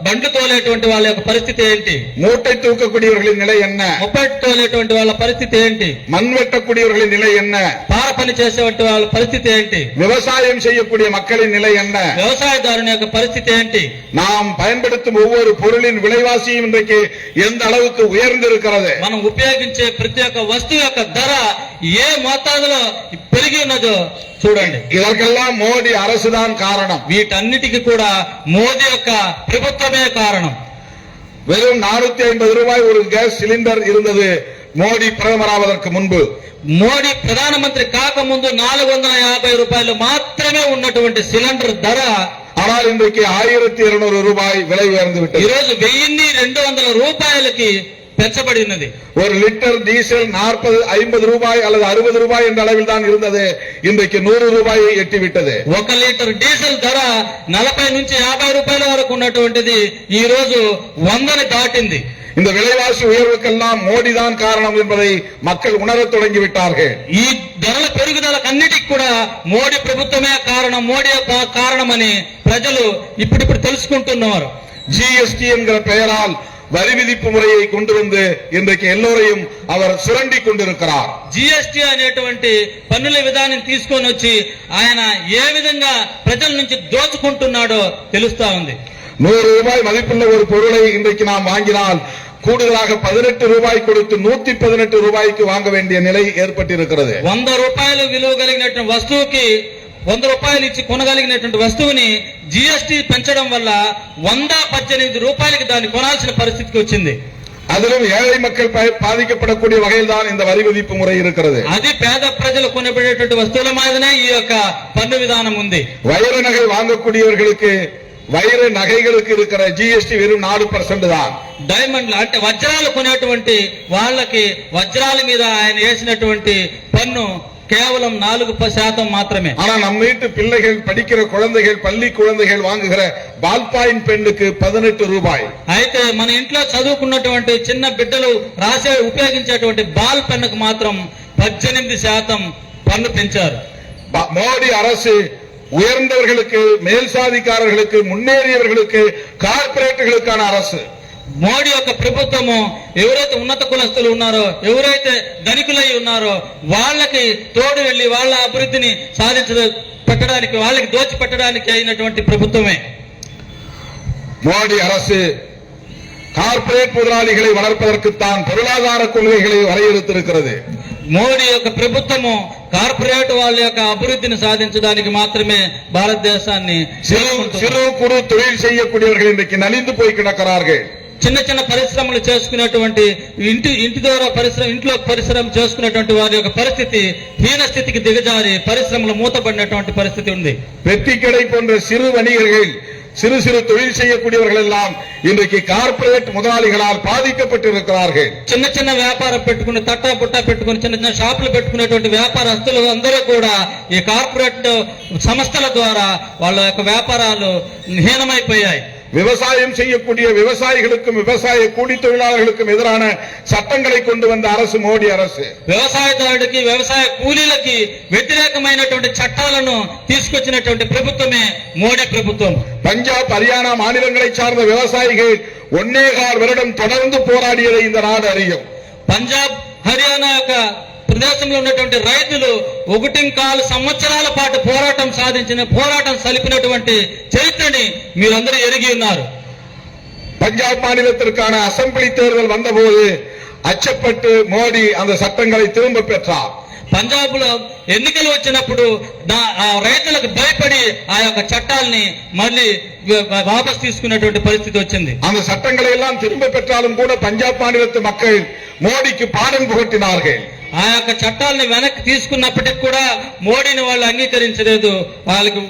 బండ్లు తోలేటువంటి వాళ్ళ యొక్క పరిస్థితి ఏంటి? மூட்டை தூக்கக்கூடியவர்களின் நிலை என்ன? మొప్పటి తోలేటువంటి వాళ్ళ పరిస్థితి ఏంటి? மண் வெட்டக்கூடியவர்களின் நிலை என்ன? పార పని చేసేటువంటి వాళ్ళ పరిస్థితి ఏంటి? விவசாயம் செய்யக்கூடிய மக்களின் நிலை என்ன? వ్యవసాయదారుని యొక్క పరిస్థితి ఏంటి? நாம் பயன்படுத்தும் ஒவ்வொரு பொருளின் விலைவாசியும் இன்றைக்கு எந்த அளவுக்கு உயர்ந்திருக்கிறது? మనం ఉపయోగించే ప్రతి ఒక్క వస్తువు యొక్క ధర ఏ మోతాదులో పెరిగి ఉన్నదో చూడండి. இதற்கெல்லாம் மோடி அரசுதான் காரணம். వీటన్నిటికీ కూడా మోదీ యొక్క ప్రభుత్వమే కారణం. வெறும் 450 ரூபாய் ஒரு கேஸ் சிலிண்டர் இருந்தது மோடி பிரதமராவதற்கு முன்பு. మోడీ ప్రధానమంత్రి కాకముందు 450 రూపాయలు మాత్రమే ఉన్నటువంటి సిలిండర్ ధర, ஆனால் இன்றைக்கு 1200 ரூபாய் விலை உயர்ந்து விட்டது. ఈ రోజు 1200 రూపాయలకి పెంచబడి ఉన్నది. ஒரு லிட்டர் டீசல் 40-50 ரூபாய் அல்லது 60 ரூபாய் என்ற அளவில் தான் இருந்தது, இன்றைக்கு 100 ரூபாயை எட்டிவிட்டது. 1 లీటర్ డీజిల్ ధర 40 నుంచి 50 రూపాయల వరకు ఉన్నటువంటిది ఈ రోజు 100ని దాటింది. இந்த விலைவாசி உயர்வுக்கெல்லாம் மோடி தான் காரணம் என்பதை மக்கள் உணரத் தொடங்கிவிட்டார்கள். ఈ ధరల పెరుగుదలకన్నిటికి కూడా మోడీ ప్రభుత్వమే కారణం, మోడీ కారణమని ప్రజలు ఇప్పుడిప్పుడు తెలుసుకుంటున్నారు. ஜிஎஸ்டி என்கிற பெயரால் வரி விதிப்பு முறையை கொண்டு வந்து இன்றைக்கு எல்லோரையும் அவர் சுரண்டி கொண்டிருக்கிறார். జిఎస్టీ అనేటువంటి పన్నుల విధానం తీసుకొని వచ్చి ఆయన ఏ విధంగా ప్రజల నుంచి దోచుకుంటున్నాడో తెలుస్తా ఉంది. 100 ரூபாய் மதிப்புள்ள ஒரு பொருளை இன்றைக்கு நாம் வாங்கினால் கூடுதலாக 18 ரூபாய் கொடுத்து 118 ரூபாய்க்கு வாங்க வேண்டிய நிலை ஏற்பட்டிருக்கிறது. 100 రూపాయలు విలువ కలిగినటువంటి వస్తువుకి 100 రూపాయలు ఇచ్చి కొనగలిగినటువంటి వస్తువుని జిఎస్టీ పెంచడం వల్ల 118 రూపాయలకి దాన్ని కొనాల్సిన పరిస్థితికి వచ్చింది. அதிலும் ஏழை மக்கள் பாதிக்கப்படக்கூடிய வகையில் தான் இந்த வரி விதிப்பு முறை இருக்கிறது. అది పేద ప్రజలు కొనబడేటువంటి వస్తువుల మీదనే ఈ యొక్క పన్ను విధానం ఉంది. வைர நகை வாங்கக்கூடியவர்களுக்கு வைர நகைகளுக்கு இருக்கிற ஜிஎஸ்டி வெறும் 4% தான். డైమండ్లు అంటే వజ్రాలు కొనేటువంటి వాళ్ళకి వజ్రాల మీద ఆయన వేసినటువంటి పన్ను కేవలం 4% మాత్రమే. ஆனா நம்ம வீட்டு பிள்ளைகள் படிக்கிற குழந்தைகள், பள்ளி குழந்தைகள் வாங்குகிற பால்பாயின் பெண்ணுக்கு 18 ரூபாய். అయితే మన ఇంట్లో చదువుకున్నటువంటి చిన్న బిడ్డలు రాసే ఉపయోగించేటువంటి బాల్ పెన్నుకు మాత్రం 18% పన్ను పెంచారు. மோடி அரசு உயர்ந்தவர்களுக்கு, மேல் சாதிக்காரர்களுக்கு, முன்னேறியவர்களுக்கு, கார்ப்பரேட்டுகளுக்கான அரசு. మోడీ యొక్క ప్రభుత్వము ఎవరైతే ఉన్నత కులస్తులు ఉన్నారో, ఎవరైతే ధనికులై ఉన్నారో వాళ్ళకి తోడు వెళ్లి వాళ్ళ అభివృద్ధిని పెట్టడానికి, వాళ్ళకి దోచి పెట్టడానికి అయినటువంటి ప్రభుత్వమే. மோடி அரசு கார்ப்பரேட் முதலாளிகளை வளர்ப்பதற்குத்தான் பொருளாதார கொள்கைகளை வரையறுத்திருக்கிறது. మోడీ యొక్క ప్రభుత్వము కార్పొరేట్ వాళ్ళ యొక్క అభివృద్ధిని సాధించడానికి మాత్రమే భారతదేశాన్ని சிறு குறு தொழில் செய்யக்கூடியவர்கள் இன்றைக்கு நலிந்து போய் கிடக்கிறார்கள். చిన్న చిన్న పరిశ్రమలు చేసుకునేటువంటి ఇంటి ద్వారా ఇంట్లో పరిశ్రమ చేసుకునేటువంటి వారి యొక్క పరిస్థితి హీన స్థితికి దిగజారి పరిశ్రమలు మూతపడినటువంటి పరిస్థితి ఉంది. பெட்டிக்கடை போன்ற சிறு வணிகர்கள் சிறு சிறு தொழில் செய்யக்கூடியவர்கள் எல்லாம் இன்றைக்கு கார்ப்பரேட் முதலாளிகளால் பாதிக்கப்பட்டிருக்கிறார்கள். చిన్న చిన్న వ్యాపారం పెట్టుకుని తట్టా పుట్టా పెట్టుకుని చిన్న చిన్న షాపులు పెట్టుకునేటువంటి వ్యాపారస్తులు అందరూ కూడా ఈ కార్పొరేట్ సంస్థల ద్వారా వాళ్ళ యొక్క వ్యాపారాలు హీనమైపోయాయి. விவசாயம் செய்யக்கூடிய விவசாயிகளுக்கும் விவசாய கூலி தொழிலாளர்களுக்கும் எதிரான சட்டங்களை கொண்டு வந்த அரசு மோடி அரசு. వ్యవసాయదారుడికి వ్యవసాయ కూలీలకి వ్యతిరేకమైనటువంటి చట్టాలను తీసుకొచ్చినటువంటి ప్రభుత్వమే మోడీ ప్రభుత్వం. பஞ்சாப் ஹரியானா மாநிலங்களை சார்ந்த விவசாயிகள் 1.25 வருடம் தொடர்ந்து போராடியதை இந்த நாடு அறியும். పంజాబ్ హర్యానా యొక్క ప్రదేశంలో ఉన్నటువంటి రైతులు 1.25 సంవత్సరాల పాటు పోరాటం సలిపినటువంటి చరిత్రని మీరందరూ ఎరిగి ఉన్నారు. பஞ்சாப் மாநிலத்திற்கான அசெம்பிளி தேர்தல் வந்தபோது அச்சப்பட்டு மோடி அந்த சட்டங்களை திரும்ப பெற்றார். పంజాబ్ లో ఎన్నికలు వచ్చినప్పుడు రైతులకు భయపడి ఆ యొక్క చట్టాలని మళ్ళీ వాపస్ తీసుకునేటువంటి పరిస్థితి వచ్చింది. அந்த சட்டங்களை எல்லாம் திரும்ப பெற்றாலும் கூட பஞ்சாப் மாநிலத்து மக்கள் மோடிக்கு பாடம் புகட்டினார்கள். ఆ యొక్క చట్టాలని వెనక్కి తీసుకున్నప్పటికీ కూడా మోడీని వాళ్ళు అంగీకరించలేదు, వాళ్ళకి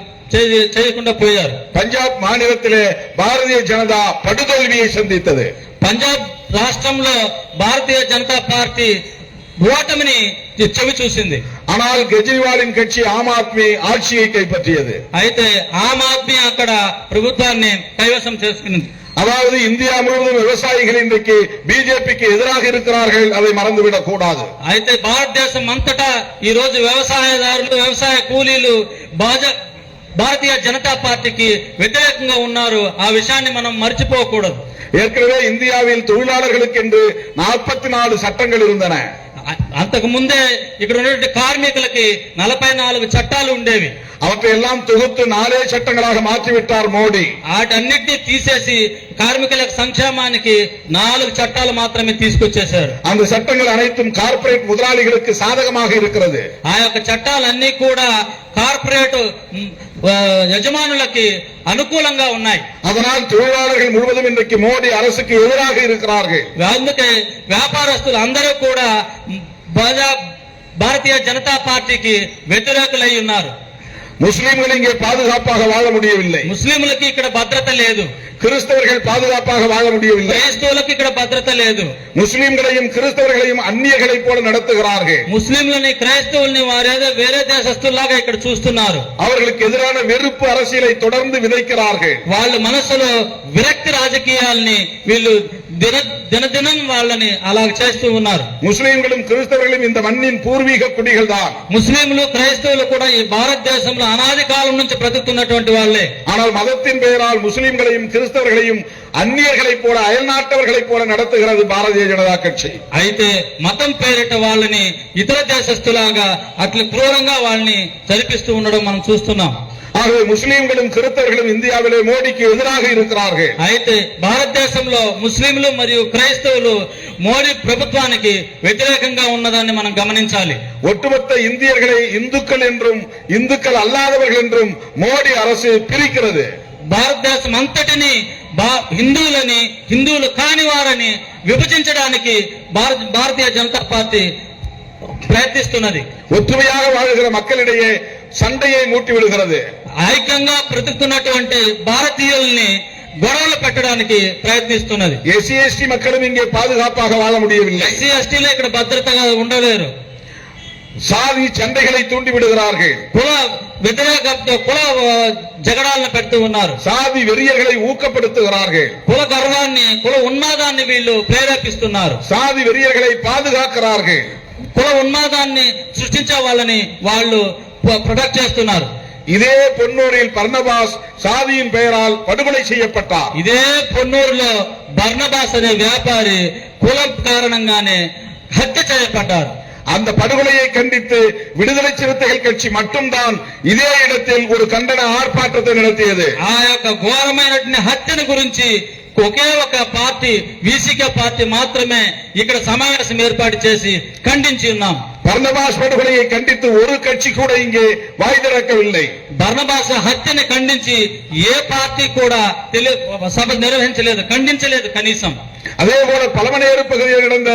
చేయకుండా పోయారు. பஞ்சாப் மாநிலத்திலே பாரதிய ஜனதா படுதோல்வியை சந்தித்தது. పంజాబ్ రాష్ట్రంలో భారతీయ జనతా పార్టీ ఓటమిని చెవి చూసింది. ஆனால் கெஜ்ரிவாலின் கட்சி ஆம் ஆத்மி ஆட்சியை கைப்பற்றியது. అయితే ఆమ్ ఆద్మీ అక్కడ ప్రభుత్వాన్ని కైవసం చేసుకున్నది. அதாவது இந்தியா முழுவதும் விவசாயிகள் இன்றைக்கு பிஜேபிக்கு எதிராக இருக்கிறார்கள், அதை மறந்துவிடக் கூடாது. అయితే భారతదేశం అంతటా ఈ రోజు వ్యవసాయదారులు వ్యవసాయ కూలీలు భారతీయ జనతా పార్టీకి వ్యతిరేకంగా ఉన్నారు. ఆ విషయాన్ని మనం మర్చిపోకూడదు. ஏற்கனவே இந்தியாவில் தொழிலாளர்களுக்கு என்று 44 சட்டங்கள் இருந்தன. అంతకు ముందే ఇక్కడ ఉన్నటువంటి కార్మికులకి 44 చట్టాలు ఉండేవి. அவற்றை எல்லாம் தொகுத்து 4 சட்டங்களாக மாற்றிவிட்டார் மோடி. వాటన్నిటినీ తీసేసి కార్మికుల సంక్షేమానికి 4 చట్టాలు మాత్రమే తీసుకొచ్చేశారు. அந்த சட்டங்கள் அனைத்தும் கார்ப்பரேட் முதலாளிகளுக்கு சாதகமாக இருக்கிறது. ఆ యొక్క చట్టాలన్నీ కూడా కార్పొరేట్ యజమానులకి అనుకూలంగా ఉన్నాయి. அதனால் தொழிலாளர்கள் முழுவதும் இன்றைக்கு மோடி அரசுக்கு எதிராக இருக்கிறார்கள். అందుకే వ్యాపారస్తులు అందరూ కూడా భారతీయ జనతా పార్టీకి వ్యతిరేకులై ఉన్నారు. முஸ்லிம்கள் இங்கே பாதுகாப்பாக வாழ முடியவில்லை. ముస్లింలకి ఇక్కడ భద్రత లేదు. கிறிஸ்தவர்கள் பாதுகாப்பாக வாழ முடியவில்லை. క్రైస్తవులకు ఇక్కడ భద్రత లేదు. முஸ்லிம்களையும் கிறிஸ்தவர்களையும் அந்நியர்களைப் போல நடத்துகிறார்கள். ముస్లింలని క్రైస్తవుల్ని వారేదో వేరే దేశస్తుల్లాగా ఇక్కడ చూస్తున్నారు. அவர்களுக்கு எதிரான வெறுப்பு அரசியலை தொடர்ந்து விதைக்கிறார்கள். వాళ్ళ మనసులో విరక్తి రాజకీయాల్ని వీళ్ళు దినదినం వాళ్ళని అలా చేస్తూ ఉన్నారు. முஸ்லிம்களும் கிறிஸ்தவர்களும் இந்த மண்ணின் பூர்வீக குடிகள் தான். ముస్లింలు క్రైస్తవులు కూడా ఈ భారతదేశంలో అనాది కాలం నుంచి బ్రతుకుతున్నటువంటి వాళ్ళే. ஆனால் மதத்தின் பெயரால் முஸ்லிம்களையும் கிறிஸ்தவர்களையும் அந்நியர்களைப் போல அயல்நாட்டவர்களைப் போல நடத்துகிறது பாரதிய ஜனதா கட்சி. అయితే మతం పేరిట వాళ్ళని ఇతర దేశస్తులాగా అట్లా క్రూరంగా వాళ్ళని చదిపిస్తూ ఉండడం మనం చూస్తున్నాం. ஆகவே முஸ்லிம்களும் கிறிஸ்தவர்களும் இந்தியாவிலே மோடிக்கு எதிராக இருக்கிறார்கள். అయితే భారతదేశంలో ముస్లింలు మరియు క్రైస్తవులు మోడీ ప్రభుత్వానికి వ్యతిరేకంగా ఉన్నదాన్ని మనం గమనించాలి. ஒட்டுமொத்த இந்தியர்களை இந்துக்கள் என்றும் இந்துக்கள் அல்லாதவர்கள் என்றும் மோடி அரசு பிரிக்கிறது. భారతదేశం అంతటిని హిందువులు కాని వారని విభజించడానికి భారతీయ జనతా పార్టీ ప్రయత్నిస్తున్నది. ஒற்றுமையாக வாழ்கிற மக்களிடையே சண்டையை மூட்டி விடுகிறது. ఐక్యంగా బ్రతుకుతున్నటువంటి భారతీయుల్ని గొడవలు పెట్టడానికి ప్రయత్నిస్తున్నది. எஸ்சி எஸ்டி மக்களும் இங்கே பாதுகாப்பாக வாழ முடியவில்லை. ఎస్సీ ఎస్టీలు ఇక్కడ భద్రతగా ఉండలేరు. சாதி சண்டைகளை தூண்டி விடுகிறார்கள். కుల జగడాలను పెడుతూ ఉన్నారు. சாதி வெறியர்களை ஊக்கப்படுத்துகிறார்கள். కుల గర్వాన్ని కుల ఉన్మాదాన్ని వీళ్ళు ప్రేరేపిస్తున్నారు. சாதி வெறியர்களை பாதுகாக்கிறார்கள். కుల ఉన్మాదాన్ని సృష్టించే వాళ్ళని వాళ్ళు ప్రొటెక్ట్ చేస్తున్నారు. இதே பொன்னூரில் பர்னபாஸ் சாதியின் பெயரால் படுகொலை செய்யப்பட்டார். ఇదే పొన్నూరులో బర్నబాస్ అనే వ్యాపారి కులం కారణంగానే హత్య చేయబడ్డారు. அந்த படுகொலையை கண்டித்து விடுதலை சிறுத்தைகள் கட்சி மட்டும்தான் இதே இடத்தில் ஒரு கண்டன ஆர்ப்பாட்டத்தை நடத்தியது. ఆ యొక్క ఘోరమైనటువంటి హత్యను గురించి ఒకే ఒక పార్టీ వీసీకే పార్టీ మాత్రమే ఇక్కడ సమావేశం ఏర్పాటు చేసి ఖండించి ఉన్నాం. பர்னபாஸ் படுகொலையை கண்டித்து ஒரு கட்சி கூட இங்கே வாய் திறக்கவில்லை. బర్నబాస్ హత్యని ఖండించి ఏ పార్టీ కూడా సభ నిర్వహించలేదు, ఖండించలేదు కనీసం. அதே போல பலமனேறு பகுதியில் நடந்த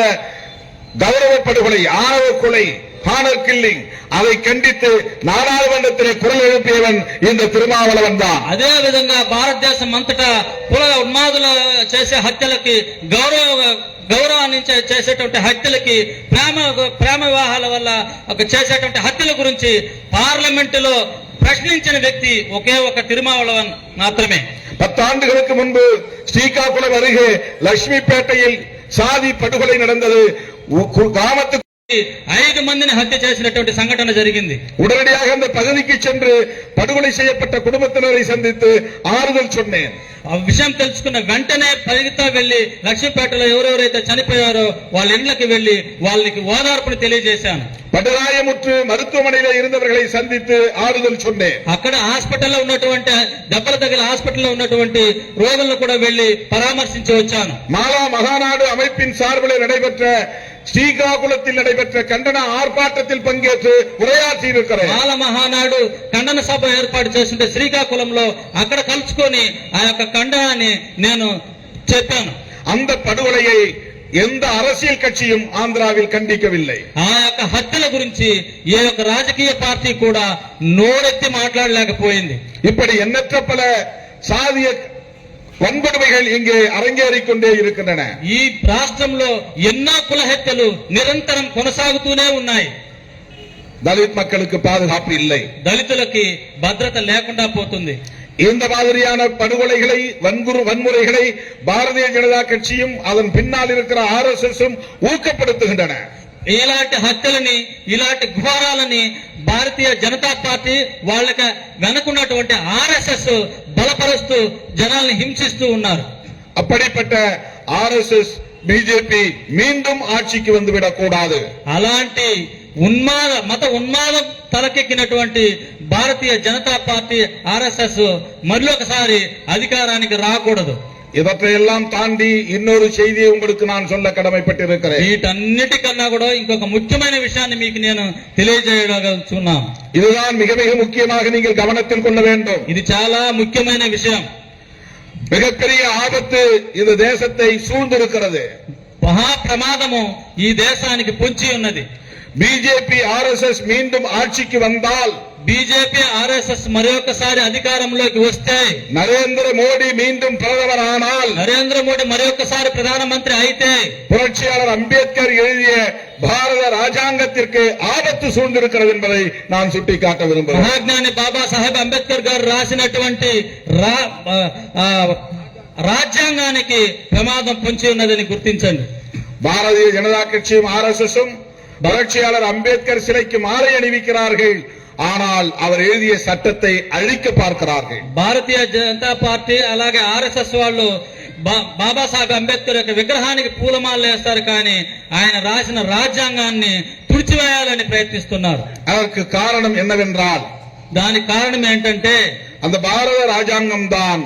கௌரவ படுகொலை, ஆணவ கொலை, ஹானர் கில்லிங், அதை கண்டித்து நாடாளுமன்றத்திலே குரல் எழுப்பியவன் இந்த திருமாவளவன் தான். అదే విధంగా భారతదేశం అంతటా కుల ఉన్మాదులు చేసే హత్యలకి గౌరవాన్ని చేసేటువంటి హత్యలకి ప్రేమ వివాహాల వల్ల చేసేటువంటి హత్యల గురించి పార్లమెంటులో ప్రశ్నించిన వ్యక్తి ఒకే ఒక తిరుమావళవన్ మాత్రమే. 10 ஆண்டுகளுக்கு முன்பு ஸ்ரீகாகுளம் அருகே லட்சுமிப்பேட்டையில் சாதி படுகொலை நடந்தது. கிராமத்துக்கு 5 మందిని హత్య చేసినటువంటి సంఘటన జరిగింది. உடனடியாக அந்த பகுதிக்கு சென்று படுகொலை செய்யப்பட்ட குடும்பத்தினரை சந்தித்து ஆறுதல் சொன்னேன். ఆ విషయం తెలుసుకున్న వెంటనే పరిగెత్తా వెళ్లి లక్ష్మీపేటలో ఎవరెవరైతే చనిపోయారో వాళ్ళ ఇళ్లకి వెళ్లి వాళ్ళకి ఓదార్పుని తెలియజేశాను. படுகாயமுற்று மருத்துவமனையில இருந்தவர்களை சந்தித்து ஆறுதல் சொன்னேன். అక్కడ హాస్పిటల్లో ఉన్నటువంటి దెబ్బల తగిలి హాస్పిటల్లో ఉన్నటువంటి రోగులను కూడా వెళ్లి పరామర్శించి వచ్చాను. மாலா மகாநாடு அமைப்பின் சார்பில் நடைபெற்ற ஸ்ரீகாகுளத்தில் நடைபெற்ற கண்டன ஆர்ப்பாட்டத்தில் பங்கேற்று உரையாற்றி இருக்கிறேன். మాల మహానాడు ఖండన సభ ఏర్పాటు చేస్తుంటే శ్రీకాకుళంలో అక్కడ కలుసుకొని ఆ యొక్క ఖండనాన్ని నేను చెప్పాను. அந்த படுகொலையை எந்த அரசியல் கட்சியும் ஆந்திராவில் கண்டிக்கவில்லை. ఆ యొక్క హత్యల గురించి ఏ ఒక్క రాజకీయ పార్టీ కూడా నోరెత్తి మాట్లాడలేకపోయింది. இப்படி எண்ணற்ற பல சாதிய வன்கொடுமைகள் இங்கே அரங்கேறிக் கொண்டே இருக்கின்றன. ఈ రాష్ట్రంలో ఎన్నో కుల హత్యలు నిరంతరం కొనసాగుతూనే ఉన్నాయి. தலித் மக்களுக்கு பாதுகாப்பு இல்லை. దళితులకి భద్రత లేకుండా పోతుంది. இந்த மாதிரியான படுகொலைகளை, வன்முறைகளை பாரதிய ஜனதா கட்சியும் அதன் பின்னால் இருக்கிற RSSம் ஊக்கப்படுத்துகின்றன. ఇలాంటి హత్యలని, ఇలాంటి ఘోరాలని భారతీయ జనతా పార్టీ వాళ్ళకి వెనుకున్నటువంటి RSS బలపరుస్తూ జనాల్ని హింసిస్తూ ఉన్నారు. அப்படிப்பட்ட RSS பிஜேபி மீண்டும் ஆட்சிக்கு வந்துவிடக் கூடாது. అలాంటి మత ఉన్మాదం తలకెక్కినటువంటి భారతీయ జనతా పార్టీ RSS మరొకసారి అధికారానికి రాకూడదు. இவற்றையெல்லாம் தாண்டி இன்னொரு செய்தியை உங்களுக்கு நான் சொல்ல கடமைப்பட்டிருக்கிறேன். వీటన్నిటికన్నా కూడా ఇంకొక ముఖ్యమైన విషయాన్ని మీకు నేను తెలియజేయగలుగుతున్నాను. இதுதான் மிக மிக முக்கியமாக நீங்கள் கவனத்தில் கொள்ள வேண்டும். ఇది చాలా ముఖ్యమైన విషయం. மிகப்பெரிய ஆபத்து இந்த தேசத்தை சூழ்ந்திருக்கிறது. మహా ప్రమాదము ఈ దేశానికి పొంచి ఉన్నది. பிஜேபி RSS மீண்டும் ஆட்சிக்கு வந்தால், బీజేపీ RSS మరొకసారి అధికారంలోకి వస్తే, நரேந்திர மோடி மீண்டும் பிரதமர் ஆனால், నరేంద్ర మోడీ మరొకసారి ప్రధానమంత్రి అయితే, புரட்சியாளர் அம்பேத்கர் எழுதிய பாரத ராஜாங்கத்திற்கு ஆபத்து சூழ்ந்திருக்கிறது என்பதை நான் சுட்டிக்காட்ட விரும்புகிறேன். మహాజ్ఞాని బాబాసాహెబ్ అంబేద్కర్ గారు రాసినటువంటి రాజ్యాంగానికి ప్రమాదం పొంచి ఉన్నదని గుర్తించండి. பாரதிய ஜனதா கட்சியும் RSSம் புரட்சியாளர் அம்பேத்கர் சிலைக்கு மாலை அணிவிக்கிறார்கள். ஆனால் அவர் எழுதிய சட்டத்தை அழிக்க பார்க்கிறார்கள். భారతీయ జనతా పార్టీ అలాగే RSS వాళ్ళు బాబాసాహెబ్ అంబేద్కర్ యొక్క విగ్రహానికి పూలమాలలు వేస్తారు, కానీ ఆయన రాసిన రాజ్యాంగాన్ని తుడిచివేయాలని ప్రయత్నిస్తున్నారు. அதற்கு காரணம் என்னவென்றால், దానికి కారణం ఏంటంటే அந்த பாரத ராஜாங்கம் தான்